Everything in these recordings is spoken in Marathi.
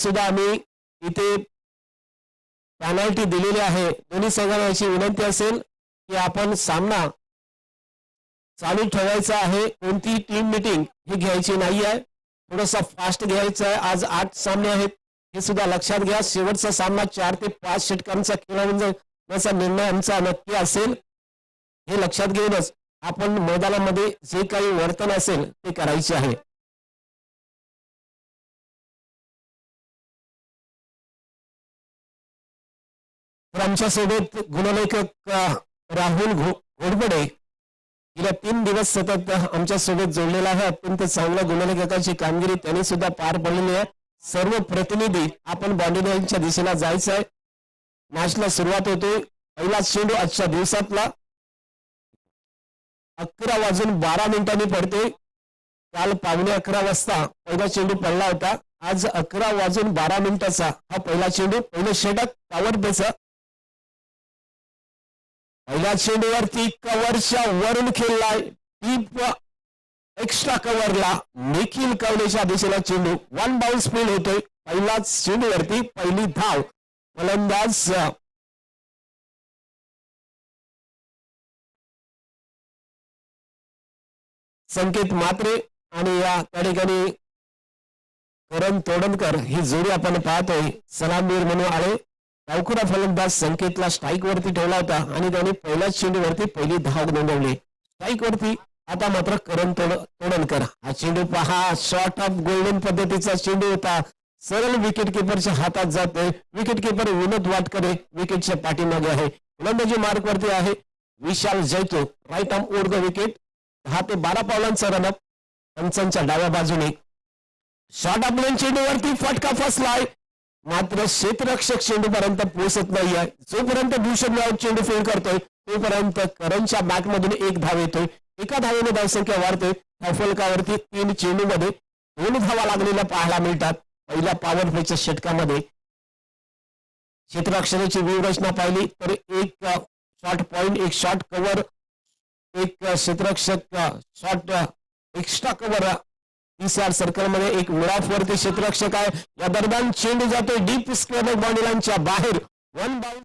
सुद्धा आम्ही इथे पेनल्टी दिलेली आहे। दोन्ही संघांना याची विनंती असेल की आपण सामना चालू ठेवायचा आहे, कोणती टीम मीटिंग ही घ्यायची नाही आहे, थोडासा फास्ट घ्यायचं आहे। आज 8 सामने आहेत हे सुद्धा लक्षात घ्या। शेवटचा सामना 4 ते 5 षटकांचा खेळण्याचा निर्णय आमचा नक्की असेल, हे लक्षात घेऊनच आपण मैदानामध्ये जे काही वर्तन असेल ते करायचे आहे। तर आमच्यासोबत गुणलेखक राहुल घोडबडे गेल्या 3 दिवस सतत आमच्या सोबत जोडलेला आहे। अत्यंत चांगल्या गुणलेखकाची कामगिरी त्यांनी सुद्धा पार पडलेली आहे। सर्व प्रतिनिधी आपण बॉन्डिंगच्या दिशेला जायचं आहे। मॅचला सुरुवात होते। पहिला चेंडू आजच्या दिवसातला 11:12 पडते। काल 11:15 वाजता पहिला चेंडू पडला होता। आज 11:12 हा पहिला चेंडू, पहिलं षटक पॉवर प्लेचं। पहिल्या चेंडूवरती कव्हरच्या वरून खेळलाय, डीप एक्स्ट्रा कव्हरला निखिल कवलेच्या दिशेला चेंडू 1 बाउन्स स्पीड होतोय। पहिलाच चेंडूवरती पहिली धाव फलंदाज संकेत म्हात्रे आणि या त्या ठिकाणी करण तोडणकर ही जोडी आपण पाहतोय। सलामीर म्हणून आले, डावखुरा फलंदाज संकेतला स्ट्राईक वरती ठेवला होता आणि त्यांनी पहिल्याच चेंडूवरती पहिली धाव नोंदवली। स्ट्राईक वरती आता मात्र करण तोडणकर। हा चेंडू पहा, शॉर्ट ऑफ गोल्डन पद्धतीचा चेंडू होता, सरळ विकेट किपरच्या हातात जातोय। विकेट किपर विनोद वाटकरे विकेटच्या पाठीमागे आहे। फलंदाजी मार्क वरती आहे Vishal Jaito, right arm over the wicket. 10 ते 12 पावलांचा रनअप पंचांच्या डाव्या बाजूने। शॉर्ट ऑफ लेन चेंडूवरती फटका फसलाय, मात्र क्षेत्ररक्षक चेंडूपर्यंत पोहोचत नाहीये। जोपर्यंत भूषण राऊत चेंडू फील्ड करतोय तोपर्यंत करणच्या बॅटमधून एक धाव येतोय। एका धावेने धावसंख्या वाढते। फलकावरती 3 चेंडूमध्ये 2 धावा लागलेल्या पाहायला मिळतात। पहिल्या पॉवर प्लेच्या षटकामध्ये क्षेत्ररक्षणाची व्यूहरचना पाहिली तर एक शॉर्ट पॉइंट, एक शॉर्ट कव्हर, एक क्षेत्ररक्षक short extra cover, TCR circle मध्ये एक मिड ऑफ वरती क्षेत्ररक्षक आहे। या दरम्यान चेंडू जातोय डीप स्क्वेअर बाउंड्री लाईनच्या बाहेर। 1 बाउंड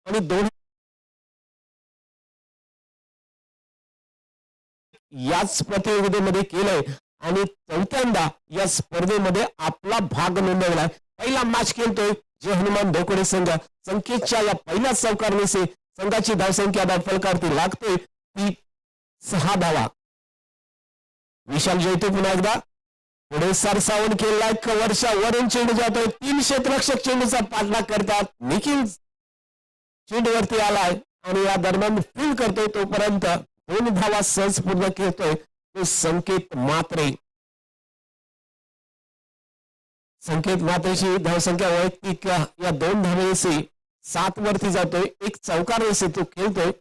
आणि 2 याच प्रतियोगितेमध्ये केलंय आणि चौथ्यांदा या स्पर्धेमध्ये आपला भाग नोंदवलाय। पहिला मॅच खेळतोय जे हनुमान धोकडे संघ। संकेतच्या या पहिल्या चौकारणीसे संघाची धावसंख्या फलकावरती लागतोय ती 6 धावा। विशाल जैतो पुन्हा एकदा पुढे सरसावून खेळलाय, कव्हरच्या वरून चेंडू जातोय। 3 क्षेत्ररक्षक चेंडूचा पाठलाग करतात। निखिल चेंडूवरती आलाय आणि या दरम्यान फील्ड करतोय, तोपर्यंत 2 धावा सहज पूर्ण खेळतोय तो संकेत म्हात्रे। संकेत म्हात्रेची धावसंख्या वैयक्तिक या 2 धावेशी 7 वरती जातोय। एक चौकार रेषे तो खेळतोय।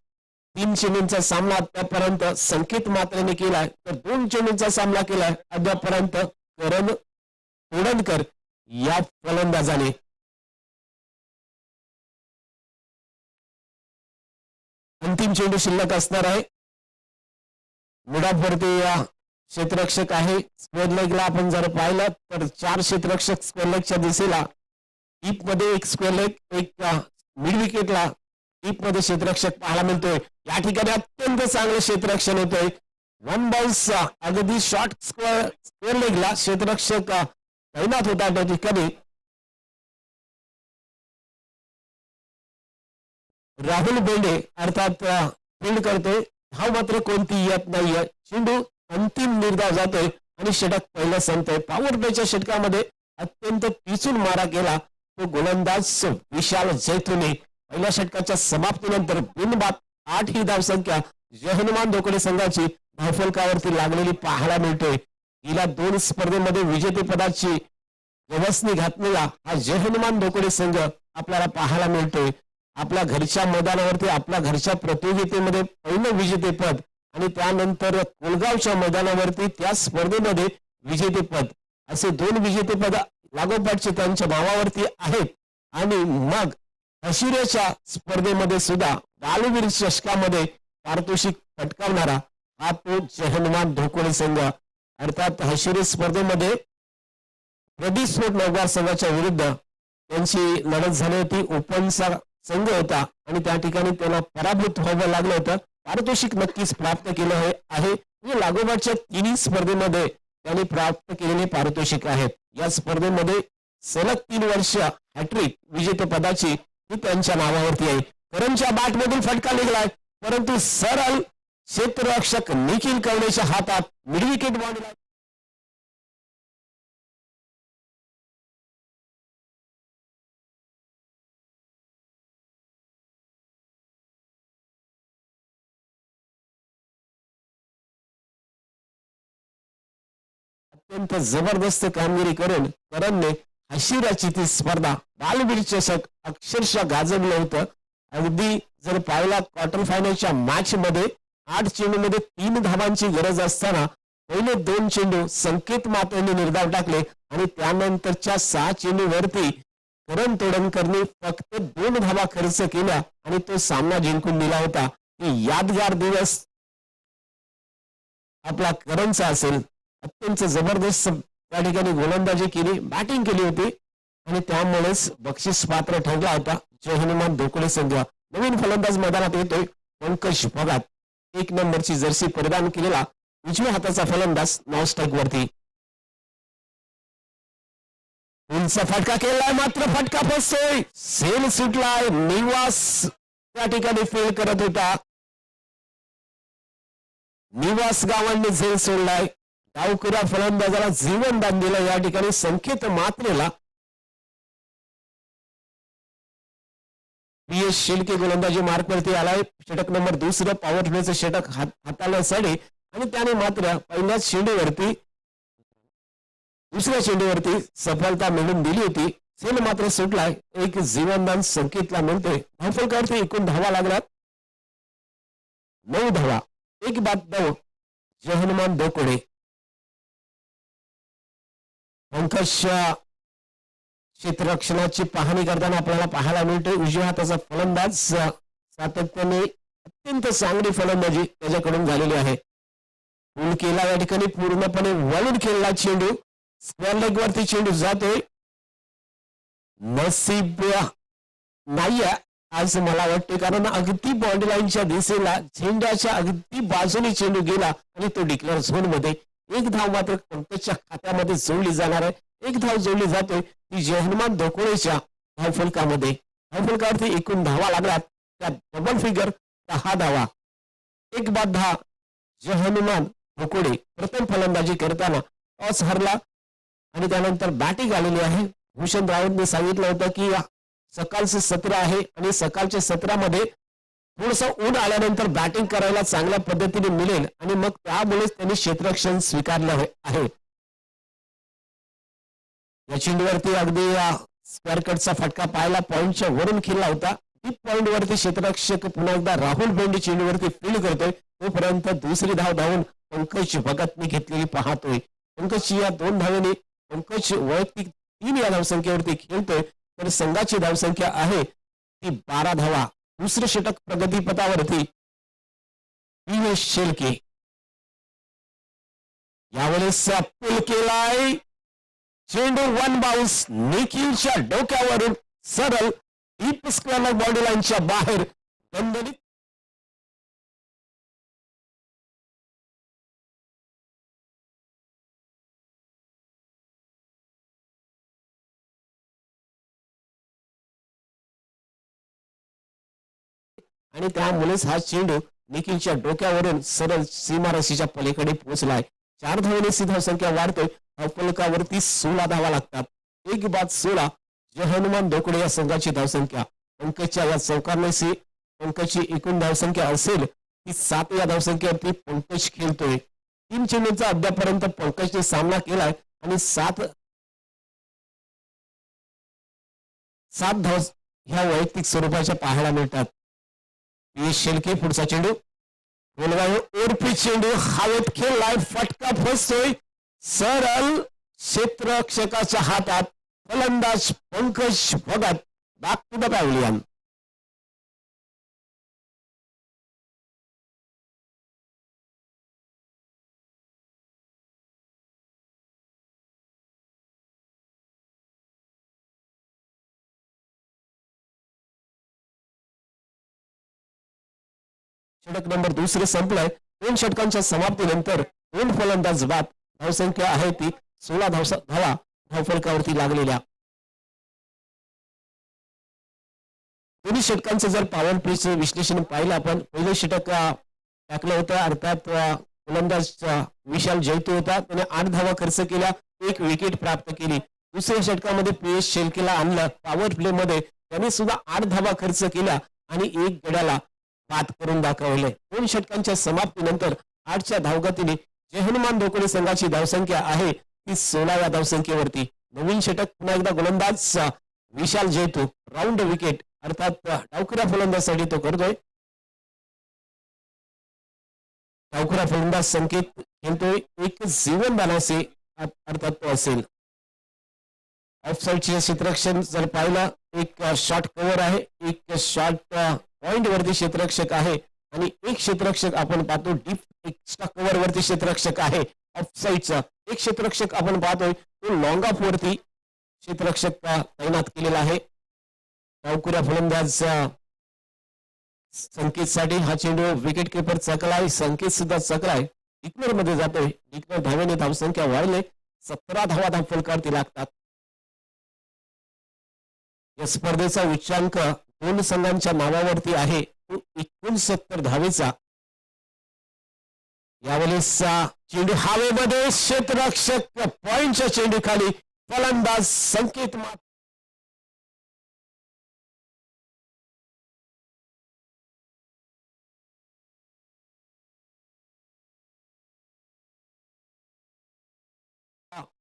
3 चेंडूंचा सामना आतापर्यंत संकेत म्हात्रेने केलाय तर 2 चेंडूंचा सामना केलाय अद्यापर्यंत करण तोडणकर या फलंदाजाने। अंतिम चेंडू शिल्लक असणार आहे। मिडावरती या क्षेत्ररक्षक आहे। स्क्वेअर लेगला आपण जर पाहिलं तर 4 क्षेत्ररक्षक स्क्वेअर लेगच्या दिशेला, डीप मध्ये एक स्क्वेअर लेग, एक मिड विकेटला डीप मध्ये क्षेत्ररक्षक पाहायला मिळतोय। या ठिकाणी अत्यंत चांगलं क्षेत्ररक्षण होतोय। 1 बाउन्स अगदी शॉर्ट स्क्वेअर लेगला क्षेत्ररक्षक तैनात होता त्या ठिकाणी। राहुल बेंडे अर्थात फील्ड करतोय। धाव मात्र कोणती येत नाहीये। चेंडू अंतिम निर्धाव जातोय आणि षटक पहिलं संपतोय। पॉवर प्लेच्या षटकामध्ये अत्यंत पिचून मारा केला तो गोलंदाज विशाल जैतूने। पहिल्या षटकाच्या समाप्तीनंतर बिनबाद 8 ही धावसंख्या जय हनुमान धोकडे संघाची धावफलकावरती लागलेली पाहायला मिळते। गेल्या 2 स्पर्धेमध्ये विजेतेपदाची व्यवस्थी घातलेला हा जय हनुमान धोकडे संघ आपल्याला पाहायला मिळतोय। आपल्या घरच्या मैदानावरती आपल्या घरच्या प्रतियोगितेमध्ये पहिलं विजेतेपद आणि त्यानंतर कोलगावच्या मैदानावरती त्या स्पर्धेमध्ये विजेतेपद, असे 2 विजेतेपद लागोपाठचे त्यांच्या भावावरती आहेत आणि मग आशियाच्या स्पर्धेमध्ये सुद्धा बालवीर चषकामध्ये पारितोषिक पटकावणारा हा तो जहनुमान धोकोडे संघ अर्थात आशिया स्पर्धेमध्ये प्रदीप नवगार संघाच्या विरुद्ध त्यांची लढत झाली होती. ओपनचा संघ होता आणि त्या ठिकाणी त्याला पराभूत व्हावं लागलं होतं. पारितोषिक नक्कीच प्राप्त केलं आहे. म्हणजे लागोपाठच्या तिन्ही स्पर्धेमध्ये त्यांनी प्राप्त केलेले पारितोषिक आहेत. या स्पर्धेमध्ये सलग 3 वर्ष हॅट्रिक विजेतेपदाची ही त्यांच्या नावावरती आहे. करमच्या बॅटमधून फटका निघालाय परंतु सरळ क्षेत्ररक्षक निखिल कवडेच्या हातात मिडविकेट बॉल. अत्यंत जबरदस्त कामगिरी करून करणने आशियाची ती स्पर्धा बालवीर चषक अक्षरशः गाजवलं होतं. अगदी जर पाहिला क्वार्टर फायनलच्या मॅच मध्ये 8 चेंडूमध्ये 3 धावांची गरज असताना पहिले 2 चेंडू संकेत मात्रेने निर्धाव टाकले आणि त्यानंतरच्या 6 चेंडूवरती करण तोडणकरने फक्त 2 धावा खर्च केल्या आणि तो सामना जिंकून दिला होता. यादगार दिवस आपला करणचा असेल. अत्यंत जबरदस्त त्या ठिकाणी गोलंदाजी केली, बॅटिंग केली होती आणि त्यामुळेच बक्षीस पात्र ठरला होता जहनुमान धोकोडे संघ. नवीन फलंदाज मैदानात येतोय पंकज भगत. 1 नंबरची जर्सी परिधान केलेला उजव्या हाताचा फलंदाज नॉन स्ट्राईक वरती. उंच फटका केलाय मात्र फटका फसतोय. सेल सुटलाय. निवास त्या ठिकाणी फेल करत होता. निवास गावांनी झेल सोडलाय. डावखुरा फलंदाजाला जीवनदान दिलं. या ठिकाणी संकेत मात्रेला पीएस शिल्के गोलंदाजी मार्कवरती आलाय. षटक नंबर 2 पॉवर प्लेचं षटक हाताळण्यासाठी आणि त्याने मात्र पहिल्याच चेंडूवरती दुसऱ्या चेंडूवरती सफलता मिळवून दिली होती. सेल मात्र सुटलाय. एक जीवनदान संकेतला मिळतोय. धावफलकावरती एकूण धावा लागल्यात 9 धावा. 1 बाद 9 जहनुमान धोकोडे. पंकजच्या क्षेत्ररक्षणाची पाहणी करताना आपल्याला पाहायला मिळते उजव्या हाताचा फलंदाज सातत्याने अत्यंत चांगली फलंदाजी त्याच्याकडून झालेली आहे. पूल केला या ठिकाणी पूर्णपणे वळून खेळला चेंडू. स्क्वेअर लेग वरती चेंडू जातोय. नसीब नाही आज मला वाटते कारण अगदी बाउंड्री लाईनच्या दिशेला झेंड्याच्या अगदी बाजूने चेंडू गेला आणि तो डिक्लेअर झोन मध्ये. 1 धाव मात्र पंकजच्या खात्यामध्ये जोडली जाणार आहे. 1 धाव जोडली जाते ती जहनुमान धोकोडेच्या धावफलकामध्ये. धावफलकावरती एकूण धावा लागल्यात त्या डबल फिगर 10 धावा. 1 बाद 10 जहनुमान धोकोडे प्रथम फलंदाजी करताना टॉस हरला आणि त्यानंतर बॅटिंग आलेली आहे. भूषण रावतने सांगितलं होतं की सकाळचे सत्र आहे आणि सकाळच्या सत्रामध्ये थोडस ऊन आल्यानंतर बॅटिंग करायला चांगल्या पद्धतीने मिळेल आणि मग त्यामुळेच त्यांनी क्षेत्ररक्षण स्वीकारलं आहे. या चेंडूवरती अगदी स्क्वेअर कटचा फटका पाहायला पॉइंटच्या वरून खेळला होता. डीप पॉइंट वरती क्षेत्ररक्षक पुन्हा एकदा राहुल बेंडी चेंडूवरती फील्ड करतोय. तोपर्यंत दुसरी धाव धावून पंकज भगतने घेतलेली पाहतोय. पंकजची या 2 धावेने पंकज वैयक्तिक 3 या धावसंख्येवरती खेळतोय तर संघाची धावसंख्या आहे ती 12 धावा. दुसरे षटक प्रगतीपथावरती पीएस शिल्के. यावेळेस पूल केलाय. चेंडू 1 बाउन्स निखिलच्या डोक्यावरून सरळ डीप स्क्वेअर बॉडी लाईनच्या बाहेर दणदणीत आणि त्यामुळेच हा चेंडू निखिलच्या डोक्यावरून सरळ सीमारशीच्या पलीकडे पोहोचलाय. 4 धावेने धावसंख्या वाढतोय. धावफलकावरती 16 धावा लागतात. 1 बाद 16 जहनुमान धोकोडे या संघाची धावसंख्या. पंकजच्या या चौकारनेशी पंकजची एकूण धावसंख्या असेल ती 7 या धावसंख्येवरती पंकज खेळतोय. 3 चेंडूंचा अद्यापर्यंत पंकजने सामना केलाय आणि 7 धाव ह्या वैयक्तिक स्वरूपाच्या पाहायला मिळतात. पीएस शिल्के पुढचा चेंडू ओरपी चेंडू हवेत खेळलाय. फटका फसतोय. सरळ क्षेत्ररक्षकाच्या हातात फलंदाज Pankaj Bhagat back to the pavilion. षटक नंबर दुसरे संपलंय. 2 षटकांच्या समाप्तीनंतर 2 फलंदाज बाद. धावसंख्या आहे ती 16 धावा धावफलकावरती लागलेल्या. दोन्ही षटकांचं जर पॉवर प्लेचं विश्लेषण पाहिलं आपण, पहिलं षटक टाकलं होतं अर्थात फलंदाज विशाल जैतू होता. त्याने 8 धावा खर्च केल्या, 1 विकेट प्राप्त केली. दुसऱ्या षटकामध्ये पियुष शेळकेला आणलं पॉवर प्ले मध्ये, त्याने सुद्धा 8 धावा खर्च केल्या आणि 1 गड्याला बाद करून दाखवले. 2 षटकांच्या समाप्तीनंतर 8च्या धावगतीने जे हनुमान धोकडे संघाची धावसंख्या आहे ती 16व्या धावसंख्येवरती. नवीन षटक पुन्हा एकदा गोलंदाज विशाल जैतू राऊंड विकेट अर्थात डावखुरा फलंदाजसाठी तो करतोय. डावखुरा फलंदाज संकेत खेळतोय. एक जीवनदानाचे अर्थात तो असेल. ऑफसाईडचे क्षेत्ररक्षण जर पाहिलं, एक शॉट कव्हर आहे, एक शॉट पॉइंट वरती क्षेत्ररक्षक आहे आणि एक क्षेत्ररक्षक आपण पाहतो डीप एक्स्ट्रा कव्हर वरती क्षेत्ररक्षक आहे. ऑफसाईडचा एक क्षेत्ररक्षक आपण पाहतोय तो लॉंग ऑफ वरती क्षेत्ररक्षक तैनात केलेला आहे. डावखुऱ्या फलंदाज संकेतसाठी हा चेंडू विकेट किपर चकलाय, संकेत सुद्धा चकलाय, डिक्लेअर मध्ये जातोय. डिक्लेअर धावेने धावसंख्या वाढले, 17 धावा धावफलकावरती लागतात. या स्पर्धेचा उच्चांक 2 संघांच्या नावावरती आहे, तो 69 धावेचा. यावेळेसचा चेंडू हवेमध्ये, क्षेत्ररक्षक पॉइंटच्या चेंडू खाली, फलंदाज संकेत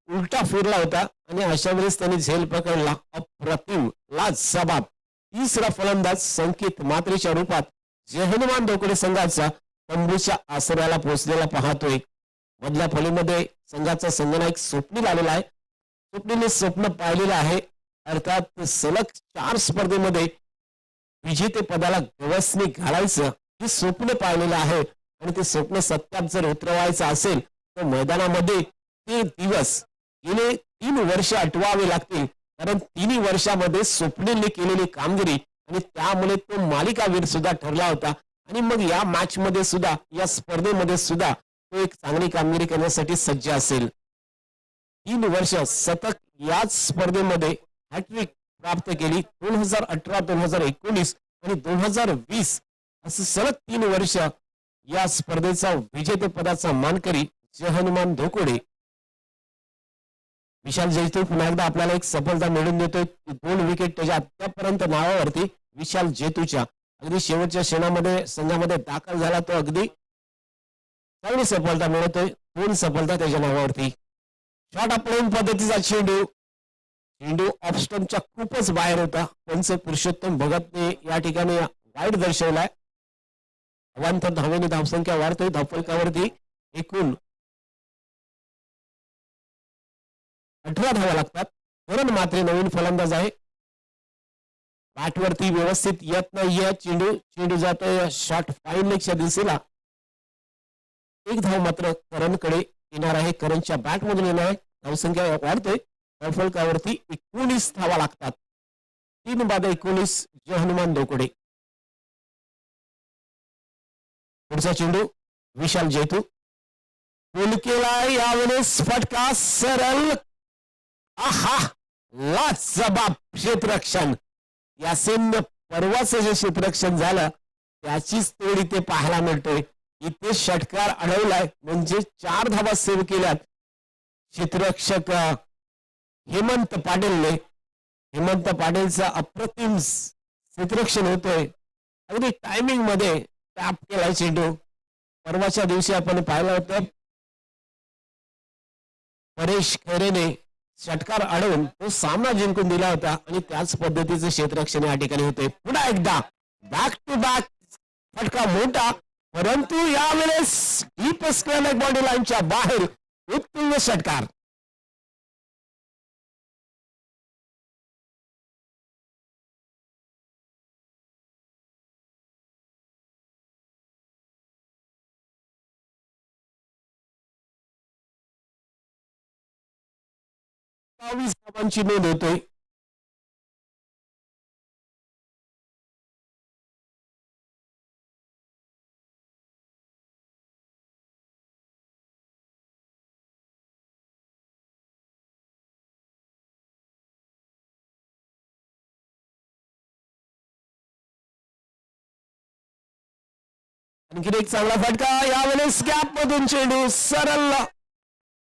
उलटा फिरला होता आणि अशा वेळेस त्यांनी झेल पकडला. अप्रतिम लाजवाब. तिसरा फलंदाज संकेत मात्रेच्या रूपात जे हनुमान धोकडे संघाचा तंबूच्या आसऱ्याला पोहोचलेला पाहतोय. मधल्या फलीमध्ये संघाचा संघनायक स्वप्नील आलेला आहे. स्वप्नीलने स्वप्न पाहिलेलं आहे, अर्थात सलग 4 स्पर्धेमध्ये विजेते पदाला गवसणी घालायचं हे स्वप्न पाहिलेलं आहे आणि ते स्वप्न सत्यात जर उतरवायचं असेल तर मैदानामध्ये ते दिवस गेले 3 वर्ष आठवावे लागतील, कारण 3 वर्षामध्ये स्वप्नीलने केलेली कामगिरी आणि त्यामुळे तो मालिकावीर सुद्धा ठरला होता आणि मग या मॅच मध्ये सुद्धा, या स्पर्धेमध्ये सुद्धा तो एक चांगली कामगिरी करण्यासाठी सज्ज असेल. 3 वर्ष सतत याच स्पर्धेमध्ये हॅट्रिक प्राप्त केली. 2018, 2019 आणि 2020 असं सलग 3 वर्ष या स्पर्धेचा विजेतेपदाचा मानकरी जे हनुमान धोकोडे. विशाल जैतू पुन्हा एकदा आपल्याला एक सफलता मिळवून देतोय. 2 विकेट त्याच्या आतापर्यंत नावावरती विशाल जैतूच्या. अगदी शेवटच्या क्षणामध्ये संघामध्ये दाखल झाला, तो अगदी चांगली सफलता मिळवतोय. 2 सफलता त्याच्या नावावरती. शॉट अपलाईन पद्धतीचा चेंडू, चेंडू ऑफस्टंपच्या खूपच बाहेर होता. पंच पुरुषोत्तम भगतने या ठिकाणी वाईट दर्शवलाय. अवांतर धावेने धावसंख्या वाढतोय. धावफलकावरती एकूण 18 धावा लागतात. करण मात्रे नवीन फलंदाज आहे. बॅटवरती व्यवस्थित येत नाहीये चेंडू. चेंडू जातोय शॉट फाईन लेगच्या दिशेला. 1 धाव मात्र करणकडे येणार आहे. करणच्या बॅटमधून येणार आहे. धावसंख्या वाढतोय. धावफलकावरती 19 धावा लागतात. 3 बाद 19 जे हनुमान धोकडे. पुढचा चेंडू विशाल जैतू. पुलकेला यावेळेस फटका सरळ. आहा, लाजवाब क्षेत्ररक्षण. यासेन परवाचं जे क्षेत्ररक्षण झालं त्याचीच तोड इथे पाहायला मिळतोय. इथे षटकार अडवलाय म्हणजे 4 धावा सेव्ह केल्यात. क्षेत्ररक्षक हेमंत पाटीलने. हेमंत पाटीलचा अप्रतिम क्षेत्ररक्षण होतोय. अगदी टायमिंग मध्ये टॅप केलाय चेंडू. परवाच्या दिवशी आपण पाहिलं होतं परेश खैरेने षटकार अडवून तो सामना जिंकून दिला होता आणि त्याच पद्धतीचे क्षेत्ररक्षण या ठिकाणी होते. पुन्हा एकदा बॅक टू बॅक फटका मोठा, परंतु यावेळेस डीप स्क्वेअर लेग बॉडी लाईनच्या बाहेर उत्तुंग षटकार. 22 धावांची नोंद होतोय. आणखीन एक चांगला फटका, यावेळेस गॅप मधून चेंडू सरळ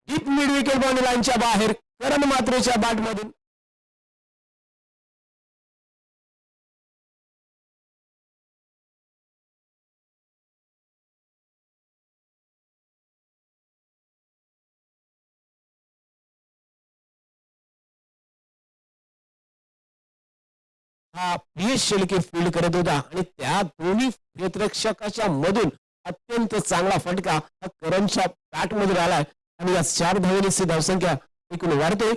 डीप मिड विकेट बाउंड्री लाईनच्या बाहेर, करण मात्रेच्या बॅट मधून. हा पीएस शेळके फील्ड करत होता आणि त्या दोन्ही क्षेत्ररक्षकाच्या मधून अत्यंत चांगला फटका हा करणच्या बॅट मध्ये आलाय आणि या 4 धावेची धावसंख्या एकूण वाढतोय.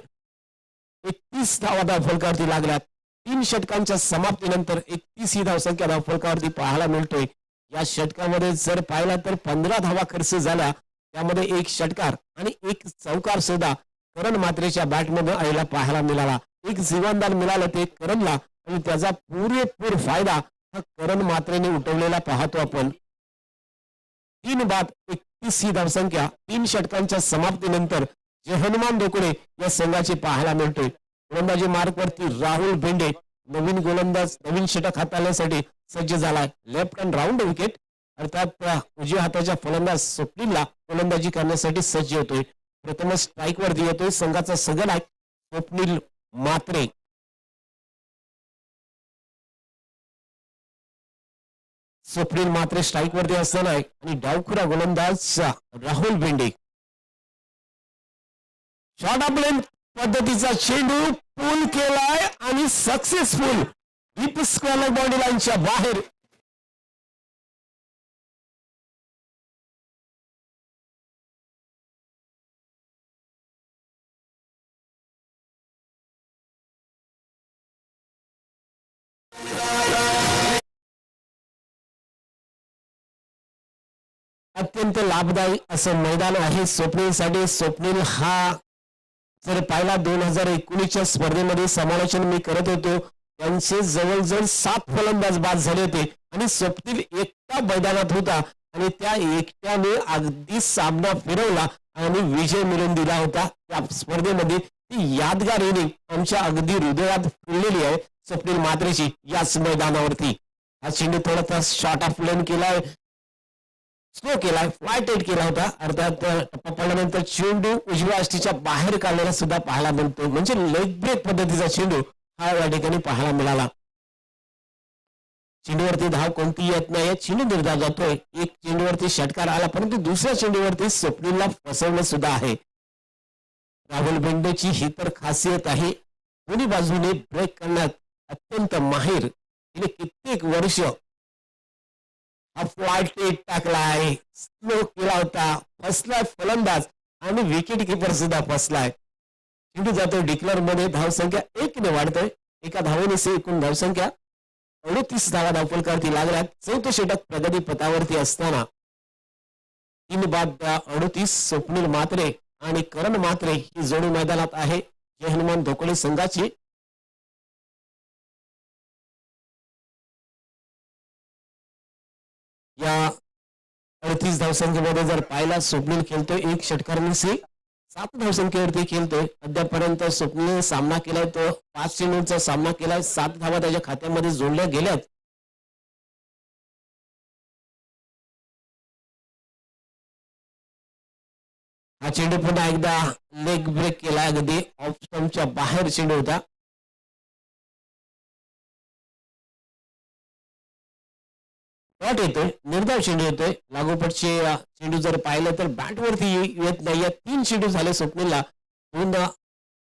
31 धावा धावफलकावरती लागल्यात. 3 षटकांच्या समाप्तीनंतर 31 ही धावसंख्या धावफलकावरती पाहायला मिळतोय. या षटकामध्ये जर पाहिला तर 15 धावा खर्च झाल्या, त्यामध्ये 1 षटकार आणि 1 चौकार सुद्धा करण मात्रेच्या बॅटमध्ये आईला पाहायला मिळाला. एक जीवनदान मिळालं ते करणला आणि त्याचा पुरेपूर फायदा हा करण मात्रेने उठवलेला पाहतो आपण. 3 बाद 31 ही धावसंख्या 3 षटकांच्या समाप्तीनंतर जे हनुमान दोकडे या संघाची पाहायला मिळतोय. गोलंदाजी मार्कवरती राहुल भेंडे नवीन गोलंदाज नवीन षटक हाताळण्यासाठी सज्ज झालाय. लेफ्ट हँड राऊंड विकेट अर्थात उजव्या हाताच्या फलंदाज स्वप्नीलला गोलंदाजी करण्यासाठी सज्ज होतोय. प्रथम स्ट्राईक वरती येतोय संघाचा सगळा स्वप्नील मात्रे. स्वप्नील मात्रे स्ट्राईक वरती असताना आणि डावखुरा गोलंदाज Rahul Bhende. Short of length पद्धतीचा चेंडू पूल केलाय आणि सक्सेसफुल डीप स्क्वेअर बाउंड्री लाईनच्या बाहेर. अत्यंत लाभदायी असं मैदान आहे स्वप्नीलसाठी. स्वप्नील हा जर पाहिला 2019च्या स्पर्धेमध्ये समालोचन मी करत होतो, त्यांचे जवळजवळ 7 फलंदाज बाद झाले होते आणि स्वप्नील एकटा मैदानात होता आणि त्या एकट्याने अगदी सामना फिरवला आणि विजय मिळवून दिला होता. त्या स्पर्धेमध्ये ती यादगार इनिंग आमच्या अगदी हृदयात फिरलेली आहे स्वप्नील मात्रेची याच मैदानावरती. हा चेंडू थोडासा शॉर्ट ऑफ लेन केलाय, स्लो केलाय, फ्लाईट एट केला होता. अर्थात टप्पा पडल्यानंतर चेंडू उजव्या अष्टीच्या बाहेर काढलेला सुद्धा पाहायला मिळतो. म्हणजे लेग ब्रेक पद्धतीचा चेंडू हा या ठिकाणी पाहायला मिळाला. चेंडूवरती धाव कोणती येत नाही, चेंडू निर्धार जातोय. एक चेंडूवरती षटकार आला, परंतु दुसऱ्या चेंडूवरती स्वप्नीलला फसवलं सुद्धा आहे. राहुल भेंडेची ही तर खासियत आहे, दोन्ही बाजूने ब्रेक करण्यात अत्यंत माहिर. गेले कित्येक वर्ष हा फ्लाईट टाकलाय, स्लो केला होता, फसलाय फलंदाज आणि विकेट किपर सुद्धा फसलाय. चेंडू जातो डिक्लेअर मध्ये. धावसंख्या 1 ने वाढतोय. एका धावेने एकूण धावसंख्या 38 धावा धावफलकावरती लागल्यात. 4थं षटक प्रगती पथावरती असताना 3 बाद 38 स्वप्नील मात्रे आणि करण मात्रे ही जोडी मैदानात आहे जय हनुमान धोकोळे संघाची. या 38 धावसंख्येमध्ये जर पाहिला स्वप्नील खेळतोय 1 षटकाराने 7 धावसंख्येवरती खेळतोय. अद्यापर्यंत स्वप्नील सामना केलाय तो 5 चेंडूंचा सामना केलाय. 7 धावा त्याच्या खात्यामध्ये जोडल्या गेल्यात. हा चेंडू पुन्हा एकदा लेग ब्रेक केला, अगदी ऑफ स्टंपच्या बाहेर चेंडू होता. शॉट येतोय, निर्धाव चेंडू येतोय. लागोपटचे चेंडू जर पाहिलं तर बॅट वरती येत नाही. 3 चेंडू झाले स्वप्नीलला, 2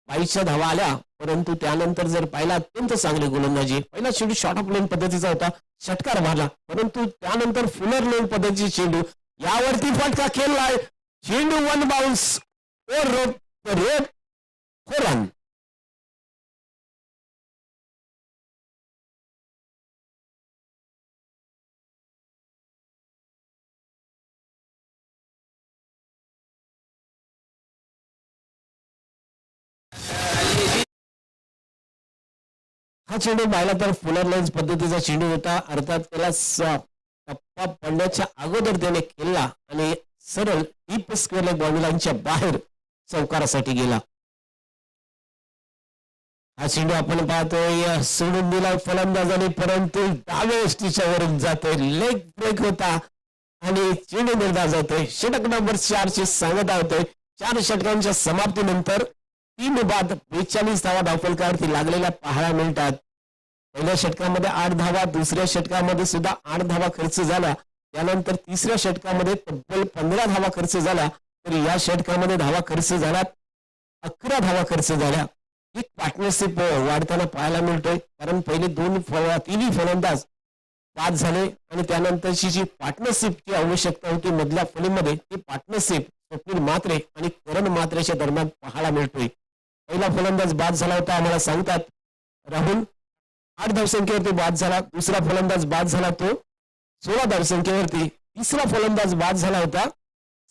बाईच्या धावा आल्या, परंतु त्यानंतर जर पाहिला अत्यंत चांगली गोलंदाजी. पहिला चेंडू शॉर्ट ऑफ लेन पद्धतीचा होता, षटकार मारला, परंतु त्यानंतर फुलर लेन पद्धतीचे चेंडू यावरती फटका खेळलाय. चेंडू 1 बाउन्स ओर रोड 4 रन. हा चेंडू पाहिला तर फुलर लाईन्स पद्धतीचा चेंडू होता. अर्थात त्याला टप्पा पडण्याच्या अगोदर त्याने खेळला आणि सरळ डीप स्क्वेअर लेग बाउंड्री लाईनच्या बाहेर चौकारासाठी गेला. हा चेंडू आपण पाहतोय सोडून दिला फलंदाजाने, परंतु डाव्या यष्टीच्या वरून जातोय. लेग ब्रेक होता आणि चेंडू निर्धार जातोय. षटक नंबर 4 ची सांगता होतोय. 4 षटकांच्या समाप्तीनंतर 3 बाद 42 धावा धावफलकावरती लागलेल्या पाहायला मिळतात. पहिल्या षटकामध्ये 8 धावा, दुसऱ्या षटकामध्ये सुद्धा 8 धावा खर्च झाल्या. त्यानंतर तिसऱ्या षटकामध्ये तब्बल 15 धावा खर्च झाल्या. तर या षटकामध्ये धावा खर्च झाल्यात 11 धावा खर्च झाल्या. एक पार्टनरशिप वाढताना पाहायला मिळतोय, कारण पहिले तिन्ही फलंदाज बाद झाले आणि त्यानंतरची जी पार्टनरशिपची आवश्यकता होती मधल्या फळीमध्ये, ती पार्टनरशिप स्वप्नील म्हात्रे आणि करण म्हात्रेच्या दरम्यान पाहायला मिळतोय. पहिला फलंदाज बाद झाला होता आम्हाला सांगतात राहुल, 8 धावसंख्येवरती बाद झाला. दुसरा फलंदाज बाद झाला तो 16 धावसंख्येवरती. तिसरा फलंदाज बाद झाला होता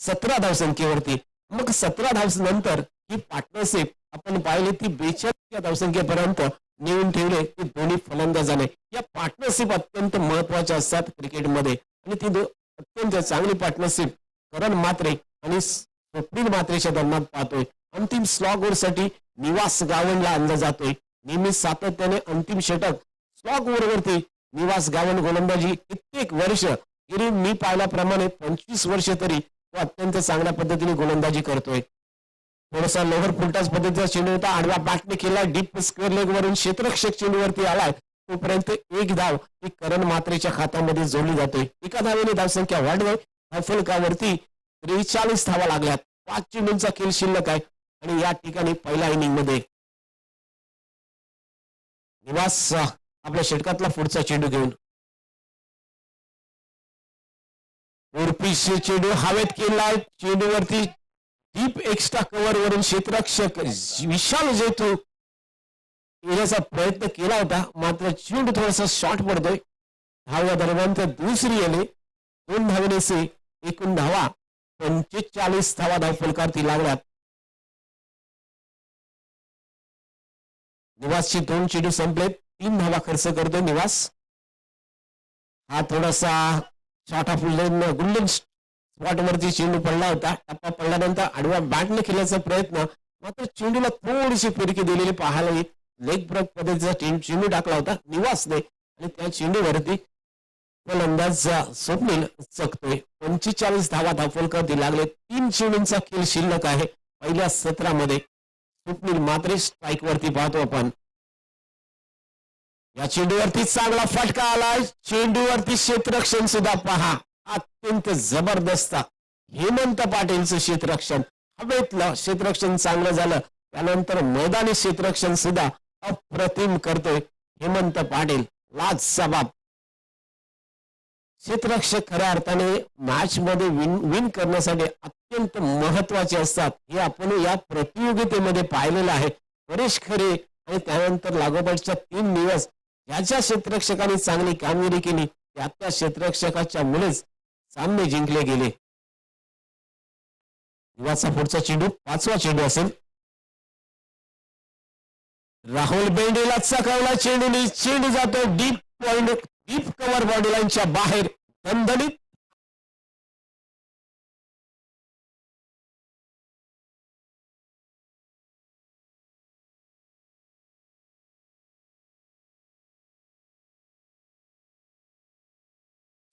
17 धावसंख्येवरती. मग 17 धावसंख्येनंतर ही पार्टनरशिप आपण पाहिली ती 42 धावसंख्येपर्यंत नेऊन ठेवले ते दोन्ही फलंदाजाने. या पार्टनरशिप अत्यंत महत्वाच्या असतात क्रिकेटमध्ये आणि ती अत्यंत चांगली पार्टनरशिप करण म्हात्रे आणि स्वप्नील म्हात्रेच्या दरम्यान पाहतोय. अंतिम स्लॉग ओव्हरसाठी निवास गावणला आणला जातोय. नेहमी सातत्याने अंतिम षटक स्लॉग ओव्हरवरती निवास गावण गोलंदाजी कित्येक वर्ष गेली मी पाहिल्याप्रमाणे 25 वर्ष तरी तो अत्यंत चांगल्या पद्धतीने गोलंदाजी करतोय. थोडासा लोअर फुलटास पद्धतीचा चेंडू होता, आडव्या बॅटने केला, डीप स्क्वेअर लेग वरून क्षेत्ररक्षक चेंडूवरती आलाय. तोपर्यंत एक धाव ही करण म्हात्रेच्या खात्यामध्ये जोडली जाते. एका धावेने धावसंख्या वाढवय. धावफलकावरती 43 धावा लागल्यात. 5 चेंडूंचा खेळ शिल्लक आहे आणि या ठिकाणी पहिल्या इनिंग मध्ये निवास आपल्या षटकातला पुढचा चेंडू घेऊन उर्पिश चेंडू हवेत केला. चेंडूवरती डीप एक्स्ट्रा कव्हर वरून क्षेत्ररक्षक विशाल जेतू येण्याचा प्रयत्न केला होता, मात्र चेंडू थोडासा शॉर्ट पडतोय. धाव्या दरम्यान तर दुसरी आले. 2 धावेने एकूण धावा 45 धावा धावफलकावरती लागल्यात. निवासचे 2 चेंडू संपलेत. 3 धावा खर्च करतोय निवास. हा थोडासा शॉर्ट ऑफ गोल्डन स्पॉट वरती चेंडू पडला होता. टप्पा पडल्यानंतर आडव्या बॅटने खेळण्याचा प्रयत्न, मात्र चेंडूला थोडीशी फिरकी दिलेली पाहायला येईल. लेग ब्रेक पद्धतीचा चेंडू टाकला होता निवासने आणि त्या चेंडूवरती फलंदाज स्वप्नील चकतोय. 45 धावा धावफलकावरती लागले. 3 चेंडूंचा खेळ शिल्लक आहे पहिल्या सत्रामध्ये. स्वप्नील मात्र स्ट्राईक वरती पाहतो आपण. या चेंडूवरती चांगला फटका आला. चेंडूवरती क्षेत्ररक्षण सुद्धा पहा, अत्यंत जबरदस्त हेमंत पाटीलचं क्षेत्ररक्षण. हवेतलं क्षेत्ररक्षण चांगलं झालं, त्यानंतर मैदानी क्षेत्ररक्षण सुद्धा अप्रतिम करतोय हेमंत पाटील. लाजवाब क्षेत्ररक्षक खऱ्या अर्थाने मॅच मध्ये विन करण्यासाठी अत्यंत महत्वाचे असतात. हे आपण या प्रतियोगितेमध्ये पाहिलेलं आहे. परेश खरे आणि त्यानंतर लागोपाठच्या 3 दिवस ज्याच्या क्षेत्ररक्षकाने चांगली कामगिरी केली त्या क्षेत्ररक्षकाच्या मुळेच सामने जिंकले गेले. दिवाचा पुढचा चेंडू 5वा चेंडू असेल. राहुल बेंडेला चकवला चेंडूने. चेंडू जातो डीप कव्हर बॉडी लाईनच्या बाहेर. दणदणीत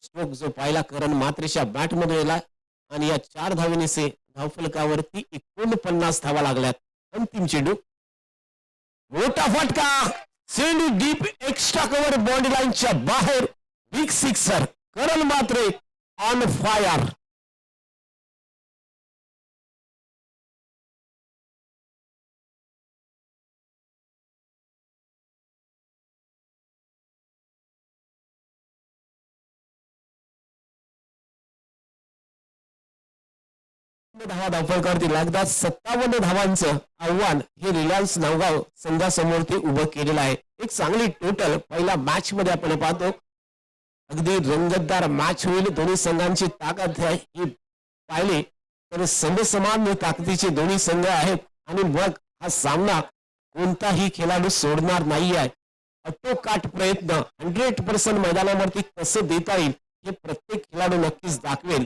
स्ट्रोक जो पाहिला करण म्हात्रेच्या बॅट मध्ये गेला आणि या 4 धावेने धावफलकावरती 49 धावा लागल्यात. अंतिम चेंडू मोठा फटका. चेंडू डीप एक्स्ट्रा कव्हर बॉडी लाईनच्या बाहेर. Big sixer. Karan Mhatre on fire. धावा धावफलकावरती लागतात. 57 धावांचं आव्हान हे रिलायन्स नावगाव संघासमोर ते उभं केलेलं आहे. एक चांगली टोटल पहिल्या मॅच मध्ये आपण पाहतो. अगदी रंगतदार मॅच होईल. दोन्ही संघांची ताकद ही पाहिली तर समसमान ताकदीचे दोन्ही संघ आहेत आणि मग हा सामना कोणताही खेळाडू सोडणार नाही आहे. अटोकाट प्रयत्न 100% मैदानावरती कसं देता येईल हे प्रत्येक खेळाडू नक्कीच दाखवेल.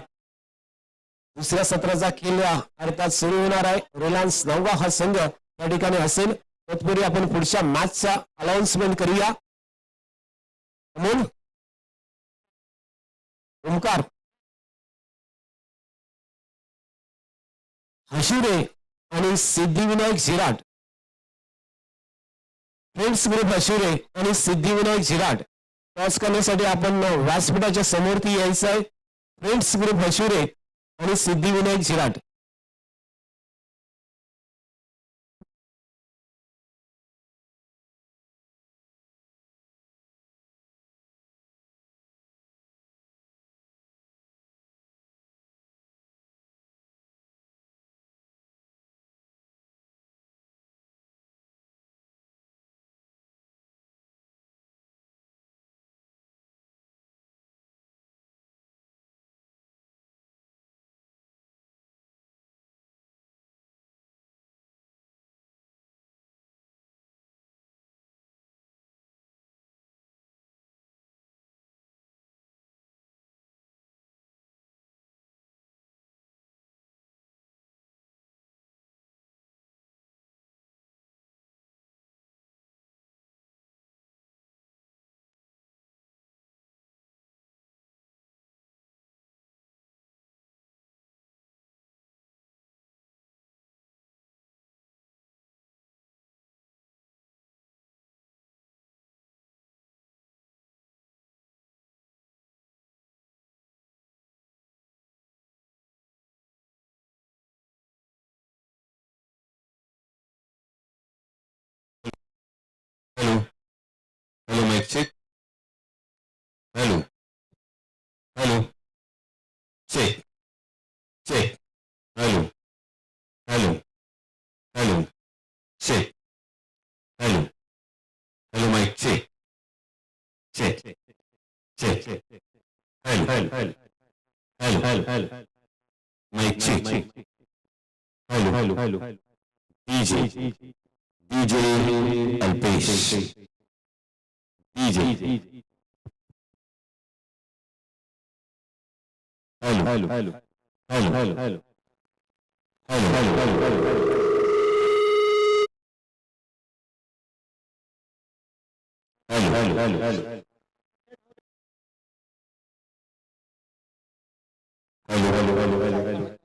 दुसऱ्या सत्राचा खेळ अर्थात सुरू होणार आहे. रिलायन्स नवगाव हा संघ या ठिकाणी असेल. तत्पूर्वी आपण पुढच्या मॅचचा अनाउन्समेंट करूया. अमोल, ओमकार, हशिरे आणि सिद्धिविनायक झिराट, फ्रेंड्स ग्रुप हशिरे आणि सिद्धिविनायक झिराट टॉस करण्यासाठी आपण व्यासपीठाच्या समोरती यायचं आहे. फ्रेंड्स ग्रुप हशिरे आणि Siddhivinayak झिराट. Hello, hello, mic check. Hello, hello, check, check. Hello, hello, hello, check. Hello, hello, mic check, check, check. Hello, hello, hello, hello, mic check. Hello, hello, DJ, DJ Alpesh, DJ. Hello, hello, hello, hello, hello, hello, hello, hello. Hello, hello, hello, hello. Hello, hello, hello, hello, hello.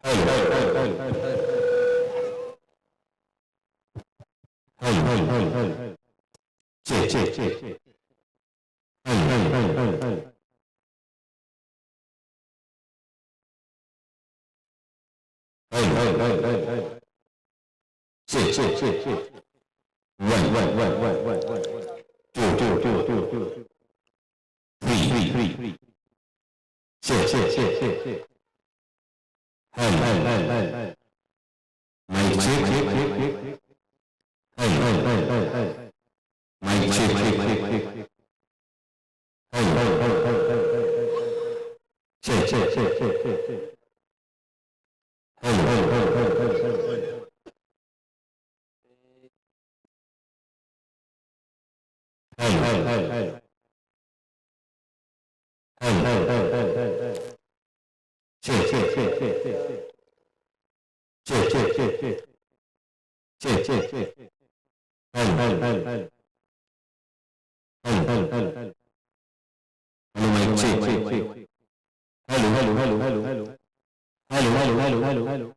Hello, hello, hello, hello. Hello, hello, hello, hello. Check, check, check. Hello, hello, hello, hello, hello. Hello, hello, hello, hello, hello. Check, check, check, check. One. Two. Three. Check. Hello, hello, hello, hello. Mic check. Hello, hello, hello. Mic check. Hello, hello. Check. Hello, hello. Hello. Hello. Check. Hello. Hello. Hello, mic check. Hello. Hello.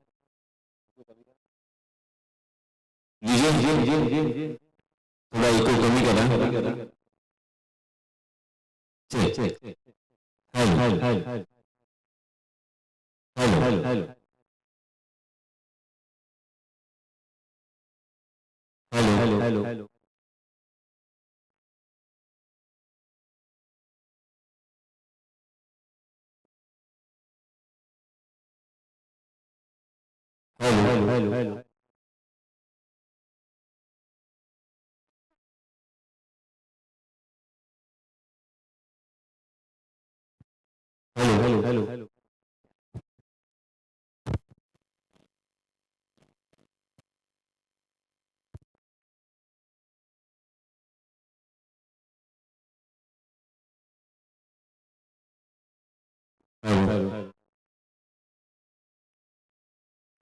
DJ. थोड़ा इको कमी करा. Check. Hello. Hello. Hello. Hello mic check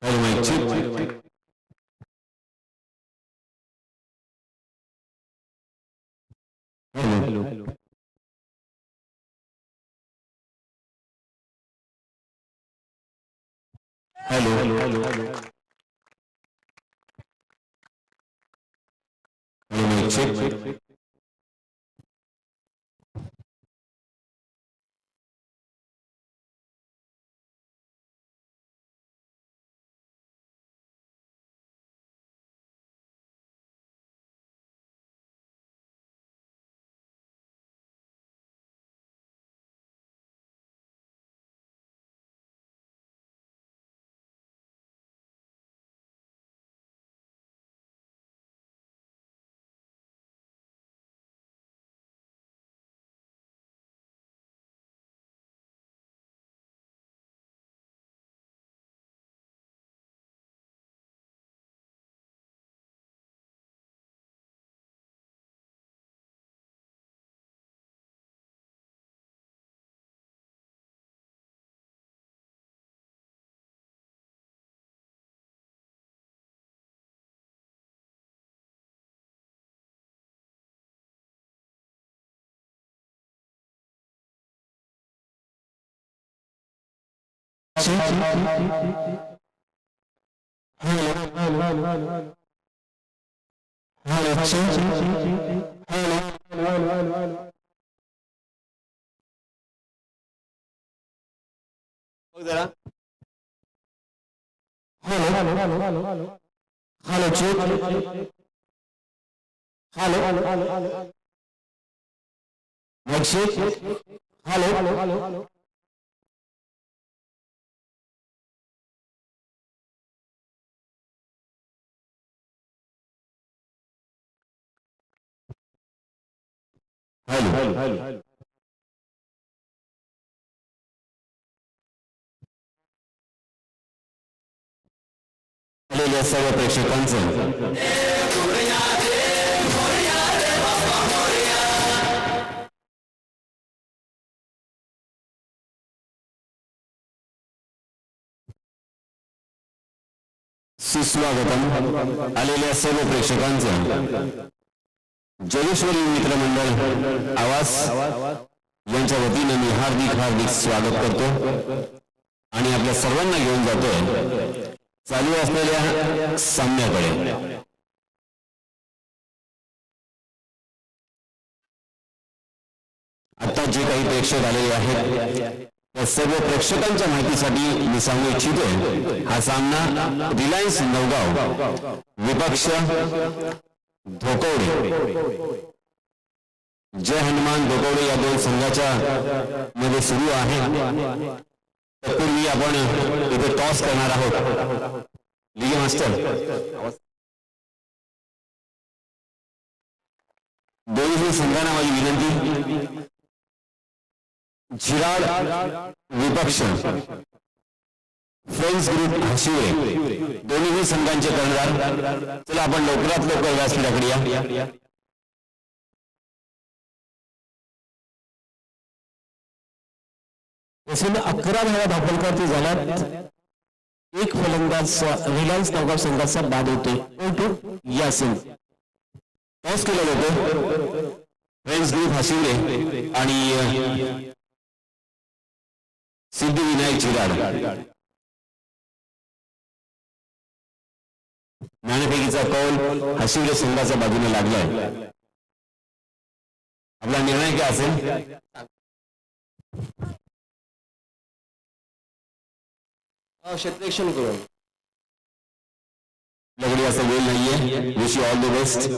hello mic check hello check hello mic check hello hello आलेल्या सर्व प्रेक्षकांचं सुस्वागतम. आलेल्या सर्व प्रेक्षकांचं जगेश्वरी मित्रमंडळ आवाज यांच्या वतीने मी हार्दिक स्वागत करतो आणि आपल्या सर्वांना घेऊन जातोय चालू असलेल्या सामन्याकडे. आता जे काही प्रेक्षक आलेले आहेत त्या सर्व प्रेक्षकांच्या माहितीसाठी मी सांगू इच्छितो, हा सामना रिलायन्स नवगाव विपक्ष धोकवडे जय हनुमान धोकवडे या दोन संघाच्या मध्ये सुरू आहे. तत्पूर्वी आपण इथे टॉस करणार आहोत. लिगे मास्टर दोन्ही संघांना माझी विनंती, झिराड विपक्ष फ्रेंड्स ग्रुप हशिवे दोन्ही संघांचे कर्णधार. चला आपण लवकरात लवकर व्यासपीठाकडे या. तसे 11 धावा धापलकरती झाल्यात. एक फलंदाज रिलायन्स नवगाव संघाचा बाद होते. यासिन टॉस केला जातो. फ्रेंड्स ग्रुप हशिवे आणि सिद्धिविनायक झिराड. नाणेफेकीचा कौल हशिवरे संघाच्या बाजूने लागलाय. आपला निर्णय काय असेल? क्षेत्ररक्षण करून लगडी असा वेळ नाहीये. Wish you all the best.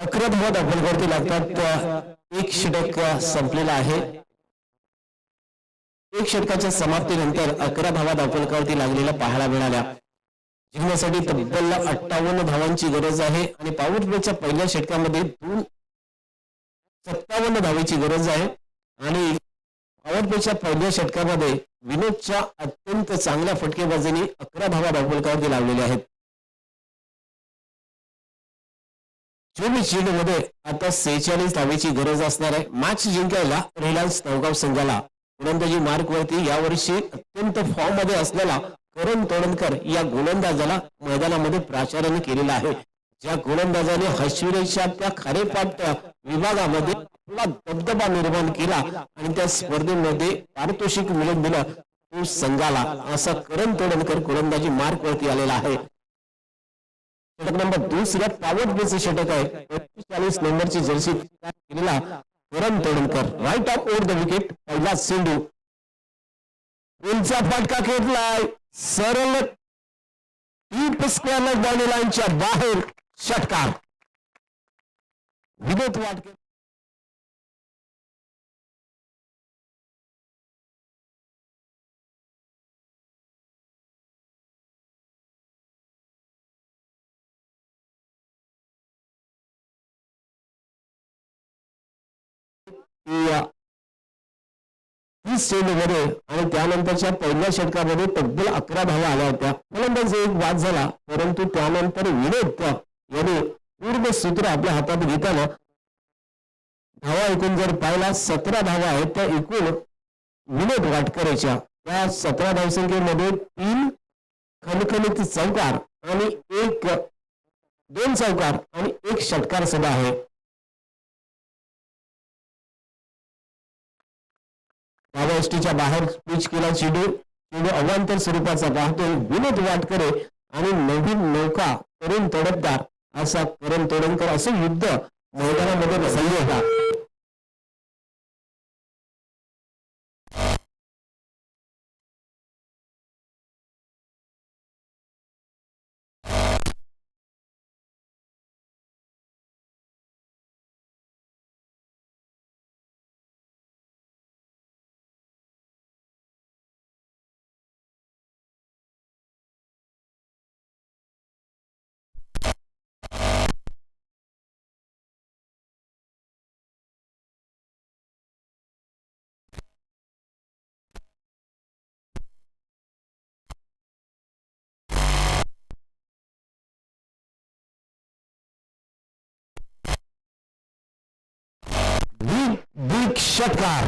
अकरा धावा धापलकरती लागतात. एक षटक संपलेला आहे. एक षटकाच्या समाप्तीनंतर 11 धावा धापलकरती लागलेल्या पाहायला मिळाल्या. जिंकण्यासाठी तब्बल 58 धावांची गरज आहे आणि पॉवर प्लेच्या पहिल्या षटकामध्ये 57 धावेची गरज आहे आणि पॉवर प्लेच्या पहिल्या षटकामध्ये विनोदच्या अत्यंत चांगल्या फटकेबाजीने 11 धावा धावफलकावरती लावलेल्या आहेत. 24 चेंडूमध्ये आता 46 धावेची गरज असणार आहे. मॅच जिंकायला रिलायन्स नवगाव संघाला गोलंदाजी मार्क वरती यावर्षी अत्यंत फॉर्म मध्ये असलेला करण तोडणकर या गोलंदाजाला मैदानामध्ये प्राचार्याने केलेला आहे. ज्या गोलंदाजाने हशविरेच्या त्या खारेपाट विभागामध्ये आपला दबदबा निर्माण केला आणि त्या स्पर्धेमध्ये पारितोषिक मिळवून दिलं तो संघाला असा करण तोडणकर गोलंदाजी मार्क वरती आलेला आहे. षटक नंबर दुसऱ्या पॉवर प्लेचे षटक आहे. 45 नंबरची जर्सी केलेला Karan Todankar right off over the wicket. पहिला चेंडू पुलचा फटका खेळलाय सरळ डीप स्क्वेअर बाउंड्री लाईनच्या बाहेर. षटकार विनोद वाटकर चेंडूमध्ये आणि त्यानंतरच्या पहिल्या षटकामध्ये तब्बल 11 धावा आल्या होत्या. फलंदाज एक बाद झाला परंतु त्यानंतर विनोद यांनी पूर्ण सूत्र आपल्या हातात घेताना धावा एकूण जर पाहिला 17 धावा आहेत त्या एकूण विनोद वाटकरेच्या त्या 17 धावसंख्येमध्ये 3 खणखणीत चौकार आणि 2 चौकार आणि 1 षटकार सुद्धा आहे. डाव्या एसटीच्या बाहेर पिच केला चेंडू अवांतर स्वरूपाचा पाहतोय विनोद वाटकरे आणि नवीन नौका करून तडफदार असा करण तोडणकर असं युद्ध मैदानामध्ये रंगले होता. बिग षटकार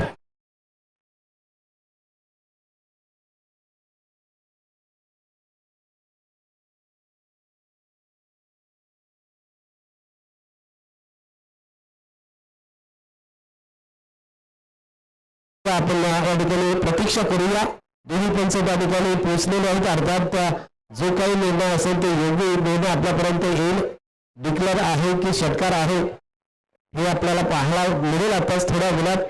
आपण या ठिकाणी प्रतीक्षा करूया. दोन्ही पंच त्या ठिकाणी पोहोचलेले आहेत. अर्थात जो काही निर्णय असेल ते योग्य निर्णय आपल्यापर्यंत येईल. डिक्लेअर आहे की षटकार आहे हे आपल्याला पाहायला मिळेल आताच थोड्या वेळात.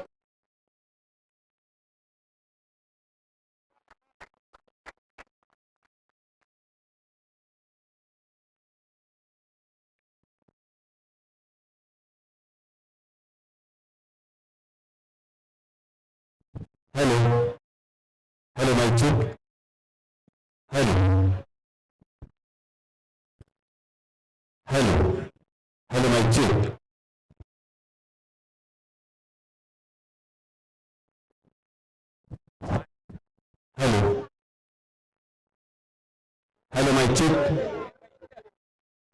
Hello hello mic check. Hello hello hello mic check. Hello hello mic check.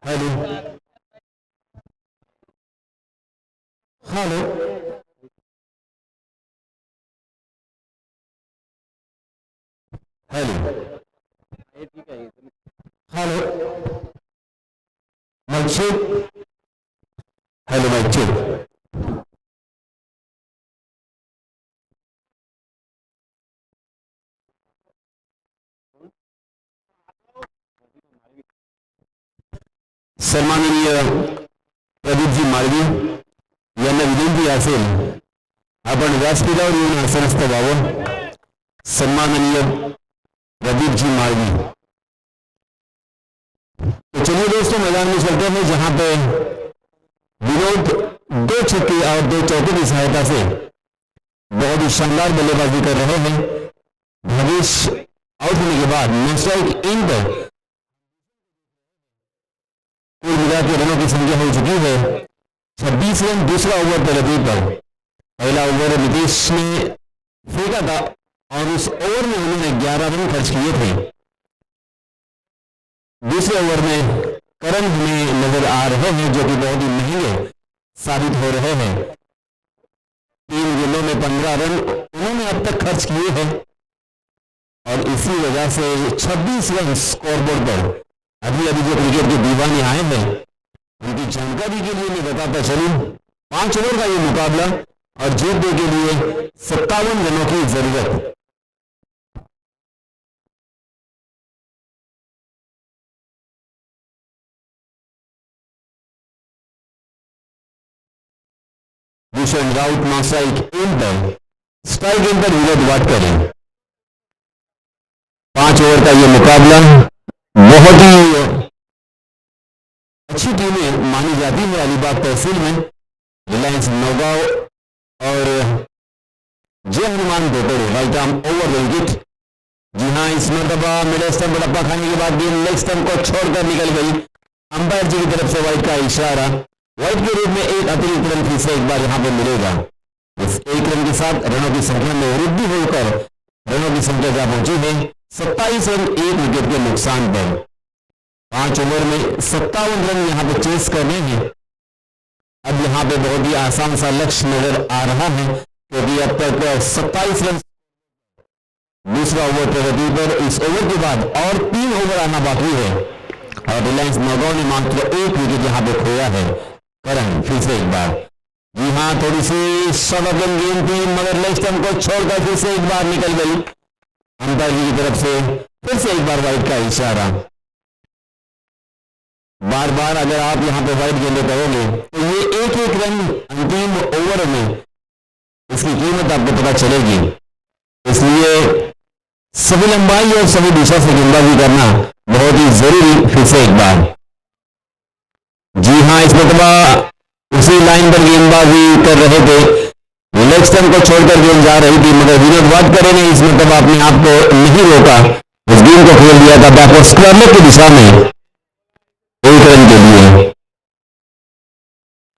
Hello hello hello hello mic check. Hello mic check. सन्माननीय प्रदीपजी माळवी यांना विनंती असेल आपण व्यासपीठावर येऊन आसनस्थ व्हावं. सन्माननीय प्रदीपजी माळवी. तो चलिए दोस्तों, मैदान में चलते हैं जहां पे विनोद 2 छक्के और 2 चौके की सहायता से बहुत ही शानदार बल्लेबाजी कर रहे हैं. भवेश आउट होने के बाद नो स्ट्राइक इन पर तरह के रनों की संख्या हो चुकी है 26 रन दूसरा ओवर पहले पर। पहला ओवर नीतीश ने फेंका था और उस ओवर में उन्होंने 11 रन खर्च किए थे। दूसरे ओवर में करण हमें नजर आ रहे हैं जो कि बहुत ही महंगे साबित हो रहे हैं। 3 गेंदों में 15 रन उन्होंने अब तक खर्च किए हैं और इसी वजह से 26 रन स्कोरबोर्ड पर। अभी अभी जो क्रिकेट के दीवाने आए हैं उनकी जानकारी के लिए मैं बताता चलूं 5 ओवर का ये मुकाबला और जीतने के लिए 57 रनों की जरूरत। भूषण राउत नॉस्ट्राइक इन पर, स्ट्राइक इन पर विनोद वाडकर। 5 ओवर का यह मुकाबला बहुत ही अच्छी टीमें मानी जाती है अलीबाग तहसील में, रिलायंस नौगांव और जय हनुमान दोपहर राइट आर्म ओवर विकेट। जी हाँ, इस मरतबा मिडल स्टंप बड़प्पा खाने के बाद गेंद लेग स्टंप को छोड़कर निकल गई। अंपायर जी की तरफ से वाइड का इशारा, वाइड के रूप में एक अतिरिक्त रन फिर से एक बार यहां पर मिलेगा। इस एक रन के साथ रनों की संख्या में वृद्धि होकर रनों की संख्या जा पहुंची है 27 रन 1 विकेट के नुकसान पर। 5 ओवर में 57 रन यहां पर चेस करने हैं। अब यहां पे बहुत ही आसान सा लक्ष्य नजर आ रहा है क्योंकि अब तक 27 रन दूसरा ओवर प्रगति पर। इस ओवर के बाद और 3 ओवर आना बाकी है और रिलायंस नौगांव ने मात्र 1 विकेट यहां पे खोया है। करण फिर से एक बार, जी हाँ, थोड़ी सी शॉर्ट गेंद थी मगर लेग स्टंप को छोड़कर फिर से एक बार निकल गई। अंपायर जी की तरफ से फिर से एक बार वाइड का इशारा। बार बार अगर आप यहां पे वाइड गेंदें करोगे तो ये एक रन अंतिम ओवर में इसकी कीमत आपको पता चलेगी। इसलिए सभी लंबाई और सभी दिशा से गेंदबाजी करना बहुत ही जरूरी। फिर से एक बार, जी हाँ, इस मरतबा उसी लाइन पर गेंदबाजी कर रहे थे, लेग स्टंप को छोड़कर गेंद जा रही थी मगर विनोद वाडकर ने इस मरतबा अपने आप को नहीं रोका, उस गेंद को खेल दिया था बैकवर्ड स्क्वायर की दिशा में 1 रन के लिए।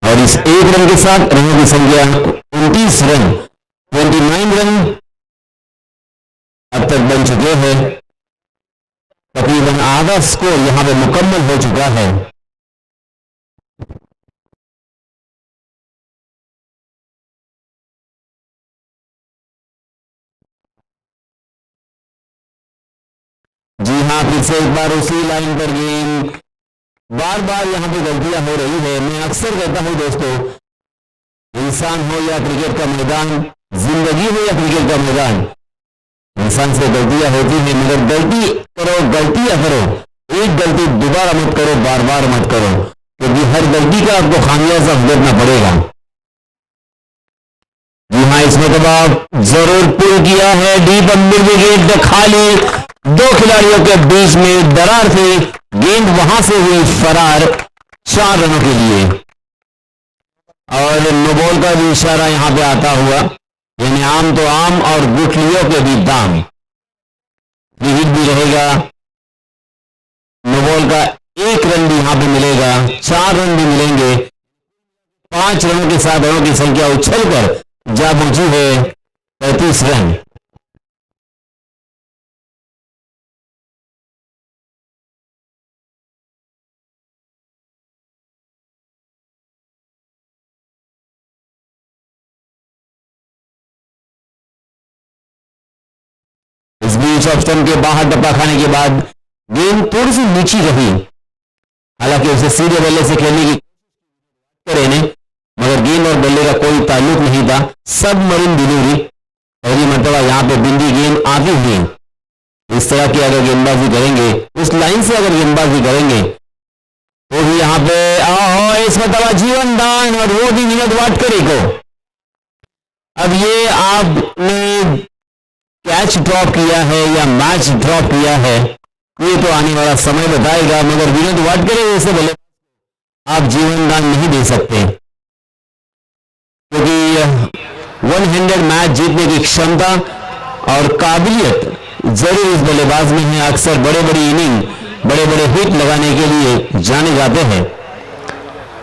और इस 1 रन के साथ रनों की संख्या 29 रन 29 रन अब तक बन चुके हैं। तकरीबन आधा स्कोर यहां पे मुकम्मल हो चुका है। जी हाँ, फिर से एक बार उसी लाइन पर गेंद, बार बार यहां पे गलतियां हो रही है। मैं अक्सर कहता हूं दोस्तों, इंसान हो या क्रिकेट का मैदान, जिंदगी हो या क्रिकेट का मैदान, इंसान से गलतियां होती हैं मगर गलती करो, गलतियां करो, एक गलती दोबारा मत करो, बार बार मत करो क्योंकि हर गलती का आपको खामियाजा भुगतना पड़ेगा। जी हाँ, इसमें तो आप जरूर पुल किया है डीप अंदर विकेट खाली, 2 खिलाड़ियों के बीच में दरार थी, गेंद वहां से हुई फरार 4 रनों के लिए। और नो बॉल का भी इशारा यहां पे आता हुआ, यानी आम तो आम और गुठलियों के भी दाम। फ्री हिट भी रहेगा, नो बॉल का 1 रन भी यहां पे मिलेगा, 4 रन भी मिलेंगे। 5 रनों के साथ रनों की संख्या उछलकर जा पहुंची है 35 रन। इस बीच ऑफ स्टंप के बाहर डब्बा खाने के बाद गेंद थोड़ी सी नीची रही, हालांकि उसे सीधे बल्ले से खेलने की करे ने मगर गेंद और बल्ले का कोई ताल्लुक नहीं था, सब मरीन डिलीवरी। पहली मरतबा यहां पे बिंदी गेंद आती हुई, इस तरह की अगर गेंदबाजी करेंगे, उस लाइन से अगर गेंदबाजी करेंगे तो भी यहां पे इस मरतबा जीवन दान और वो भी विनोद वाडकर को। अब ये आपने कैच ड्रॉप किया है या मैच ड्रॉप किया है ये तो आने वाला समय बताएगा, मगर विनोद वाडकर जैसे बोले आप जीवन दान नहीं दे सकते क्योंकि 1 हैंडेड मैच जीतने की क्षमता और काबिलियत जरूर इस बल्लेबाज में है। अक्सर बड़े बड़ी इनिंग, बड़े बड़े हिट लगाने के लिए जाने जाते हैं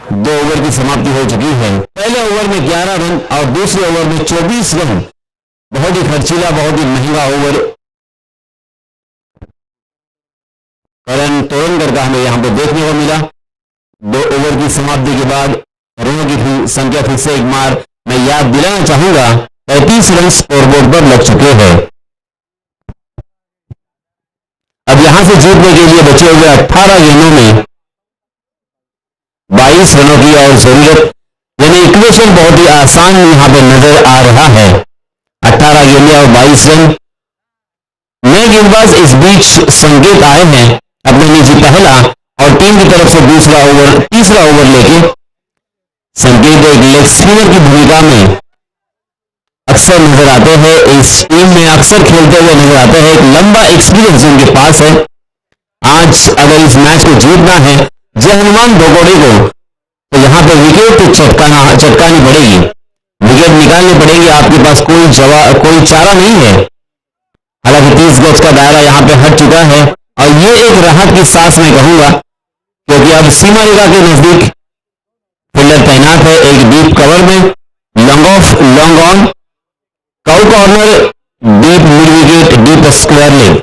2 ओवर की समाप्ति हो चुकी है। पहले ओवर में 11 रन और दूसरे ओवर में 24 रन। बहुत ही खर्चीला, बहुत ही महंगा ओवर करण तोरनकर का हमें यहां पर देखने को मिला। 2 ओवर की समाप्ति के बाद रनों की संख्या फिर से एक बार मैं याद दिलाना चाहूंगा, 35 रन स्कोरबोर्ड पर लग चुके हैं। अब यहां से जीतने के लिए बचे हुए 18 गेंदों में 22 रनों की और जरूरत, यानी इक्वेशन बहुत ही आसान यहां पर नजर आ रहा है। 18 गेंदें और 22 रन। नए गेंदबाज इस बीच संकेत आए हैं अपने निजी पहला और टीम की तरफ से तीसरा ओवर लेके। संकेत एक लेग स्पिनर की भूमिका में अक्सर नजर आते हैं, इस टीम में अक्सर खेलते हुए नजर आते हैं। एक लंबा एक्सपीरियंस उनके पास है। आज अगर इस मैच को जीतना है जय हनुमान डोकोड़े को, तो यहां पर विकेट चटकानी पड़ेगी, विकेट निकालने पड़ेंगे। आपके पास कोई चारा नहीं है। हालांकि 30 गज का दायरा यहां पे हट चुका है और ये एक राहत की सांस मैं कहूंगा, क्योंकि अब सीमा रेखा के नजदीक फील्डर तैनात है। एक डीप कवर में long off, long on, cow corner, deep mid wicket, deep square leg.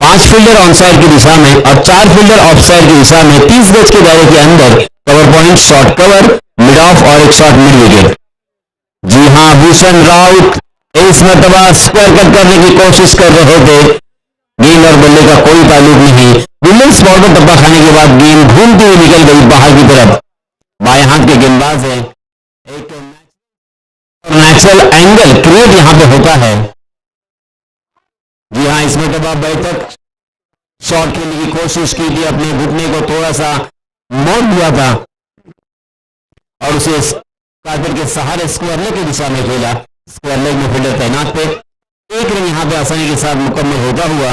5 fielder on side की दिशा में और 4 फील्डर ऑफ साइड की दिशा में 30 गज के दायरे के अंदर cover point, short cover, mid of और एक शॉर्ट मिड विकेट। जी हां, भूषण राउत इस मरतबा स्क्वायर कट करने की कोशिश कर रहे थे। गेंद और बल्ले का कोई ताल्लुक नहीं। विलियम्स बॉल पर टप्पा खाने के बाद गेंद घूमती हुई निकल गई बाहर की तरफ। बाएं हाथ के गेंदबाज है। एक नेचुरल एंगल क्रिएट यहां पे होता है। जी हां, इस मरतबा बैठक शॉट खेलने की कोशिश की थी, अपने घुटने को थोड़ा सा मोड़ दिया था और उसे कार्पेट के सहारे स्क्वायर लेग की दिशा में खेला। स्क्वायर लेग में फील्डर तैनात थे। एक रन यहां पे आसानी के साथ मुकम्मल होता हुआ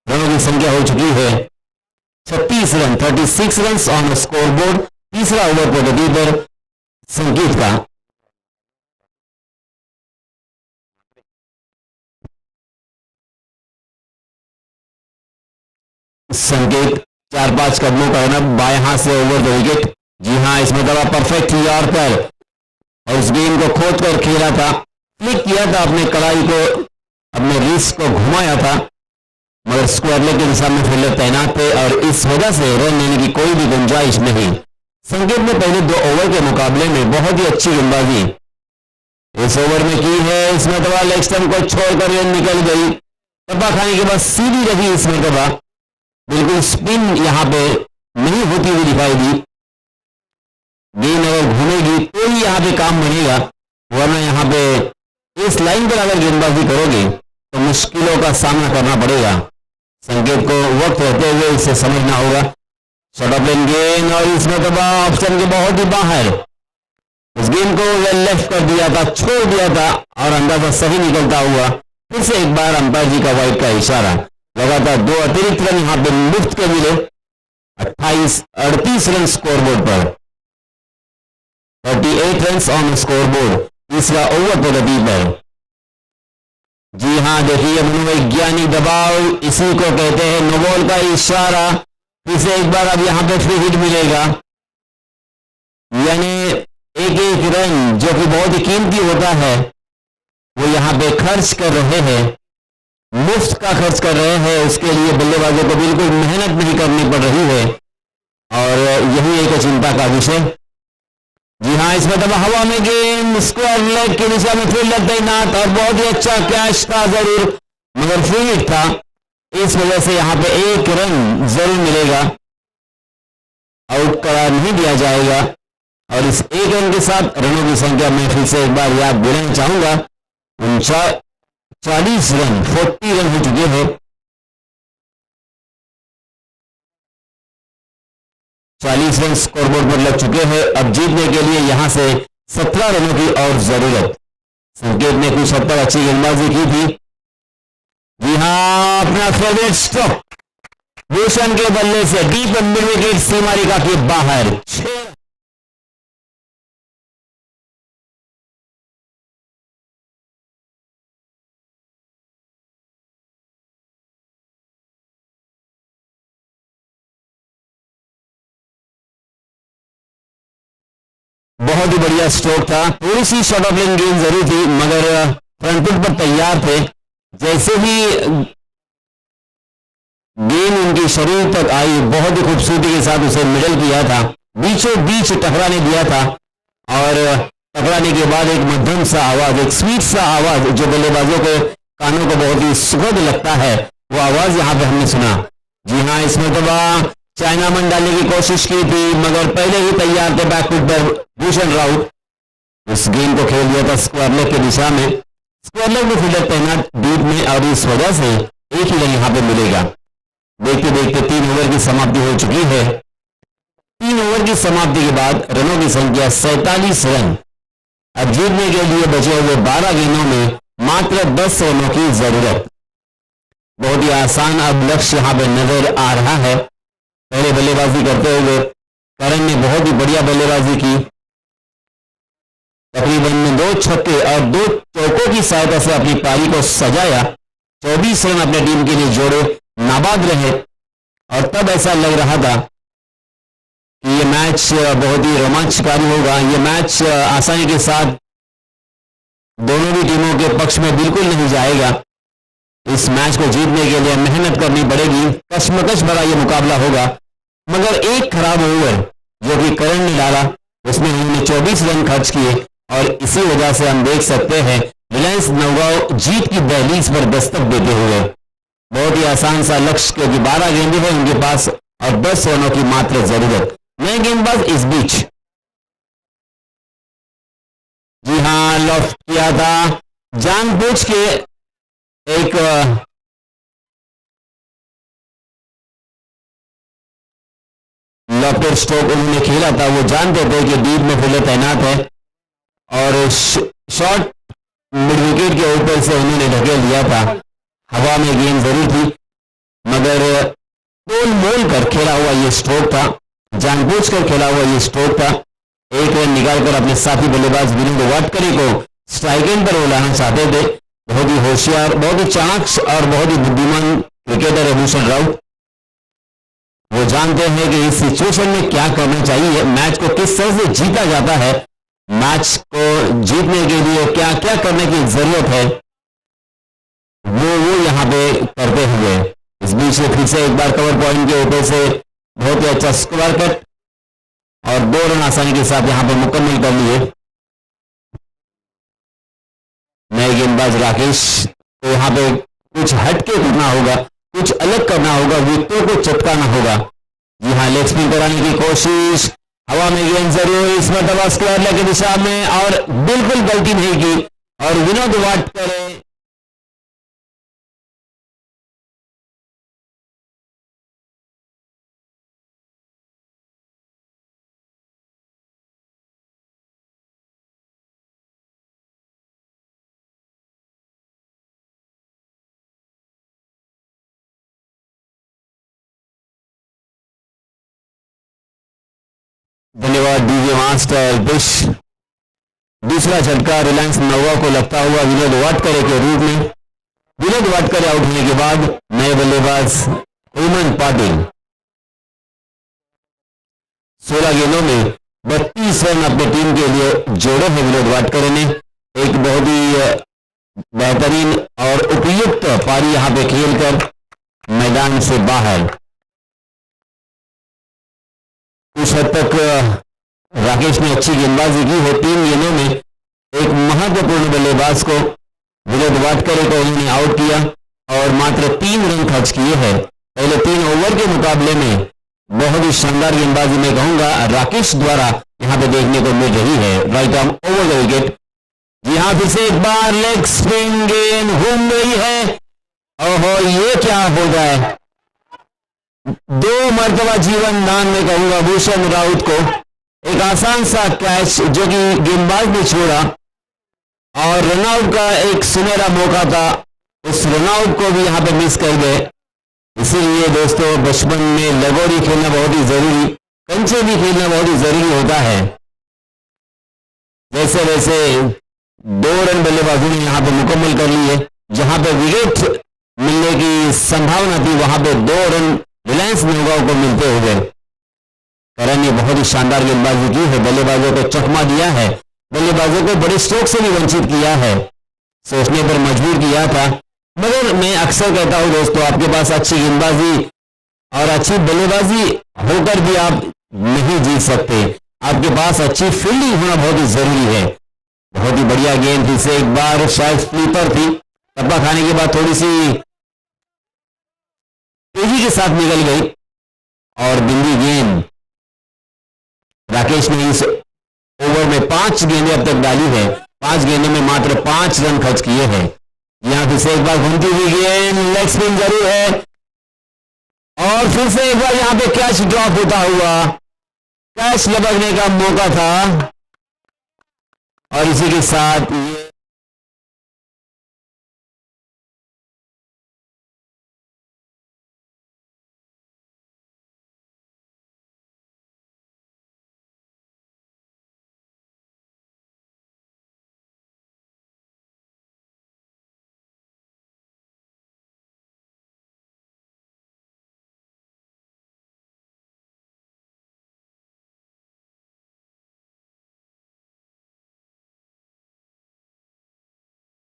रनों की संख्या हो चुकी है 36 रन, 36 रन ऑन स्कोरबोर्ड। तीसरा ओवर प्रगति पर संकेत का। संकेत 4-5 कदमों का रन बाएं हाथ से ओवर द विकेट। जी हां, इसमें दबा परफेक्ट यॉर्कर और उस गेंद को खोद कर खेला था, फ्लिक किया था, अपने कड़ाई को, अपने रिस्ट को घुमाया था, मगर स्क्वायर लेग की दिशा में फील्डर तैनात थे और इस वजह से रन लेने की कोई भी गुंजाइश नहीं। संकेत ने पहले 2 ओवर के मुकाबले में बहुत ही अच्छी गेंदबाजी इस ओवर में की है। इस मरतबा लेग स्टंप को छोड़कर गेंद निकल गई, टप्पा खाने के बाद सीधी रही। इस मरतबा बिल्कुल स्पिन यहां पे नहीं होती हुई दिखाई दी। गेंद अगर घूमेगी तो ही यहां पे काम बनेगा, वरना यहां पे इस लाइन पर अगर गेंदबाजी करोगे तो मुश्किलों का सामना करना पड़ेगा। संकेत को वक्त रहते हुए इसे समझना होगा। शॉर्ट ऑफ लेन गेंद और इस मरतबा ऑप्शन के बहुत ही बाहर उस गेंद को लेफ्ट कर दिया था, छोड़ दिया था और अंदाजा सही निकलता हुआ फिर से एक बार अंपायर जी का वाइड का इशारा। लगातार 2 अतिरिक्त रन यहां पे मुफ्त के मिले। 38 run scoreboard per, 38 run on scoreboard. तीसरा ओवर प्रगति पर। जी हां, देखिए मनोवैज्ञानिक दबाव इसी को कहते हैं, नो बॉल का इशारा। इसे एक बार अब यहां पे फ्री हिट मिलेगा, यानी एक रन जो कि बहुत ही कीमती होता है वो यहां पे खर्च कर रहे हैं, मुफ्त का खर्च कर रहे हैं। उसके लिए बल्लेबाजों को बिल्कुल मेहनत नहीं करनी पड़ रही है और यही एक चिंता का विषय। जी हां, इसमें तब हवा में गेंद स्क्वायर लेग की दिशा में फील्डर तैनात और बहुत ही अच्छा कैच था जरूर, मगर फ्री हिट था। इस वजह से यहां पे 1 रन जरूर मिलेगा, आउट करार नहीं दिया जाएगा और इस 1 रन के साथ रनों की संख्या मैं फिर से एक बार याद दिलाना चाहूंगा, 40 रन, 40 रन हो चुके हैं। 40 रन स्कोरबोर्ड पर लग चुके हैं। अब जीतने के लिए यहां से 17 रनों की और जरूरत। संकेत ने कुछ हद तक अच्छी गेंदबाजी की थी। जी हां, अपना फेवरेट स्ट्रोक भूषण के बल्ले से डीप मिड विकेट सीमा रेखा के बाहर। बहुत ही बढ़िया स्ट्रोक था, थोड़ी सी शॉर्ट ऑफ लेन गेंद जरूर थी, मगर फ्रंट फुट पर तैयार थे। जैसे ही गेंद उनके शरीर तक आई, बहुत ही खूबसूरती के साथ उसे मिडल किया था, बीचों बीच टकराने दिया था, और टकराने के बाद एक मध्यम सा आवाज, एक स्वीट सा आवाज जो बल्लेबाजों के कानों को बहुत ही सुखद लगता है, वो आवाज यहां पे हमने सुना। जी हाँ, इस मरतबा चाइनामन डालने की कोशिश की थी, मगर पहले ही तैयार थे बैकफुट पर भूषण राउत। उस गेंद को खेल दिया था स्क्वायर लेग की दिशा में। स्क्वायर लेग में फील्डर तैनात डीप में, और इस वजह से एक ही रन यहां पे मिलेगा। देखते देखते 3 ओवर की समाप्ति हो चुकी है। 3 ओवर की समाप्ति के बाद रनों की संख्या 47 रन। अब जीतने के लिए बचे हुए 12 गेंदों में मात्र 10 रनों की जरूरत। बहुत ही आसान अब लक्ष्य यहां पे नजर आ रहा है। पहले बल्लेबाजी करते हुए करण ने बहुत ही बढ़िया बल्लेबाजी की, तकरीबन 2 छक्के और 2 चौकों की सहायता से अपनी पारी को सजाया। 24 रन अपने टीम के लिए जोड़े, नाबाद रहे, और तब ऐसा लग रहा था कि ये मैच बहुत ही रोमांचकारी होगा। ये मैच आसानी के साथ दोनों भी टीमों के पक्ष में बिल्कुल नहीं जाएगा। इस मैच को जीतने के लिए मेहनत करनी पड़ेगी, कशमकश भरा ये मुकाबला होगा। मगर एक खराब ओवर जो कि करण ने डाला, उसमें उन्होंने 24 रन खर्च किए, और इसी वजह से हम देख सकते हैं रिलायंस नौगांव जीत की दहलीज पर दस्तक देते हुए। बहुत ही आसान सा लक्ष्य, क्योंकि 12 गेंदें हैं उनके पास और 10 रनों की मात्र जरूरत। नए गेंदबाज इस बीच, जी हाँ, लॉफ्ट किया था जानबूझ के, एक लॉफ्टेड स्ट्रोक उन्होंने खेला था। वो जानते थे कि डीप में फील्डर तैनात है, और शॉर्ट मिड विकेट के ऊपर से उन्होंने ढकेल दिया था। हवा में गेंद जरूर थी, मगर तोल मोल कर खेला हुआ ये स्ट्रोक था, जानबूझकर खेला हुआ ये स्ट्रोक था। एक रन निकालकर अपने साथी बल्लेबाज विनोद वाटकरे को स्ट्राइक एंड पर बुलाना चाहते थे। बहुत ही होशियार, बहुत ही चाणक्य और बहुत ही बुद्धिमान क्रिकेटर है भूषण राउत। वो जानते हैं कि इस सिचुएशन में क्या करना चाहिए, मैच को किस तरह से जीता जाता है, मैच को जीतने के लिए क्या क्या करने की जरूरत है, वो यहां पे करते हुए इस बीच से फिर से एक बार कवर पॉइंट के ऊपर से बहुत ही अच्छा स्क्वायर कट, और 2 रन आसानी के साथ यहां पे मुकम्मल कर लिए। नए गेंदबाज राकेश को यहां पे कुछ हटके करना होगा, कुछ अलग करना होगा, विकेटों को चटकाना होगा। जी हाँ, लेग स्पिन कराने की कोशिश, हवा में गेंद जरूर, इस मरतबा स्क्वायर लेग की दिशा में, और बिल्कुल गलती नहीं की, और विनोद वाटकर धन्यवाद डीजे मास्टर बुश। दूसरा झटका रिलायंस नौगांव को लगता हुआ विनोद वाटकरे के रूप में। विनोद वाटकरे आउट होने के बाद नए बल्लेबाज हेमंत पाटिल 16 गेंदों में 32 रन अपनी टीम के लिए जोड़े हैं। विनोद वाटकरे ने एक बहुत ही बेहतरीन और उपयुक्त पारी यहां पे खेलकर मैदान से बाहर कुछ हद तक राकेश ने अच्छी गेंदबाजी की है। 3 गेंदों में एक महत्वपूर्ण बल्लेबाज को विनोद वाटकरे को उन्होंने आउट किया और मात्र 3 रन खर्च किए हैं। पहले 3 ओवर के मुकाबले में बहुत ही शानदार गेंदबाजी मैं कहूंगा राकेश द्वारा यहां पे देखने को मिल रही है। Right arm over the wicket. जी हां, फिर से एक बार लेग स्पिन गेंद घूम रही है। ओहो, ये क्या हो रहा है? 2 मरतबा जीवन दान में कहूंगा भूषण राउत को। एक आसान सा कैच जो कि गेंदबाज ने छोड़ा और रनआउट का एक सुनहरा मौका था, उस रनआउट को भी यहां पे मिस कर गए। इसीलिए दोस्तों, बचपन में लगोरी खेलना बहुत ही जरूरी, कंचे भी खेलना बहुत ही जरूरी होता है। जैसे वैसे 2 रन बल्लेबाजों ने यहां पे मुकम्मल कर लिए। जहां पे विकेट मिलने की संभावना थी वहां पे 2 रन रिलायंस नौगांव को मिलते हुए करण ने बहुत ही शानदार गेंदबाजी की है, बल्लेबाजों को चकमा दिया है, बल्लेबाजों को बड़े स्ट्रोक से भी वंचित किया है, सोचने पर मजबूर किया था। मगर मैं अक्सर कहता हूं दोस्तों, आपके पास अच्छी गेंदबाजी और अच्छी बल्लेबाजी होकर भी आप नहीं जीत सकते, आपके पास अच्छी फील्डिंग होना बहुत ही जरूरी है। बहुत ही बढ़िया गेंद, फिर से एक बार शायद स्लीपर थी, टप्पा खाने के बाद थोड़ी सी तेजी के साथ निकल गई और बिंदी गेंद। राकेश ने इस ओवर में 5 गेंदें अब तक डाली है, 5 गेंदों में मात्र 5 रन खर्च किए हैं। यहां फिर से एक बार घूमती हुई गेंद, लेग स्पिन जरूर है और फिर से एक बार यहां पे कैच ड्रॉप होता हुआ, कैच लपकने का मौका था और इसी के साथ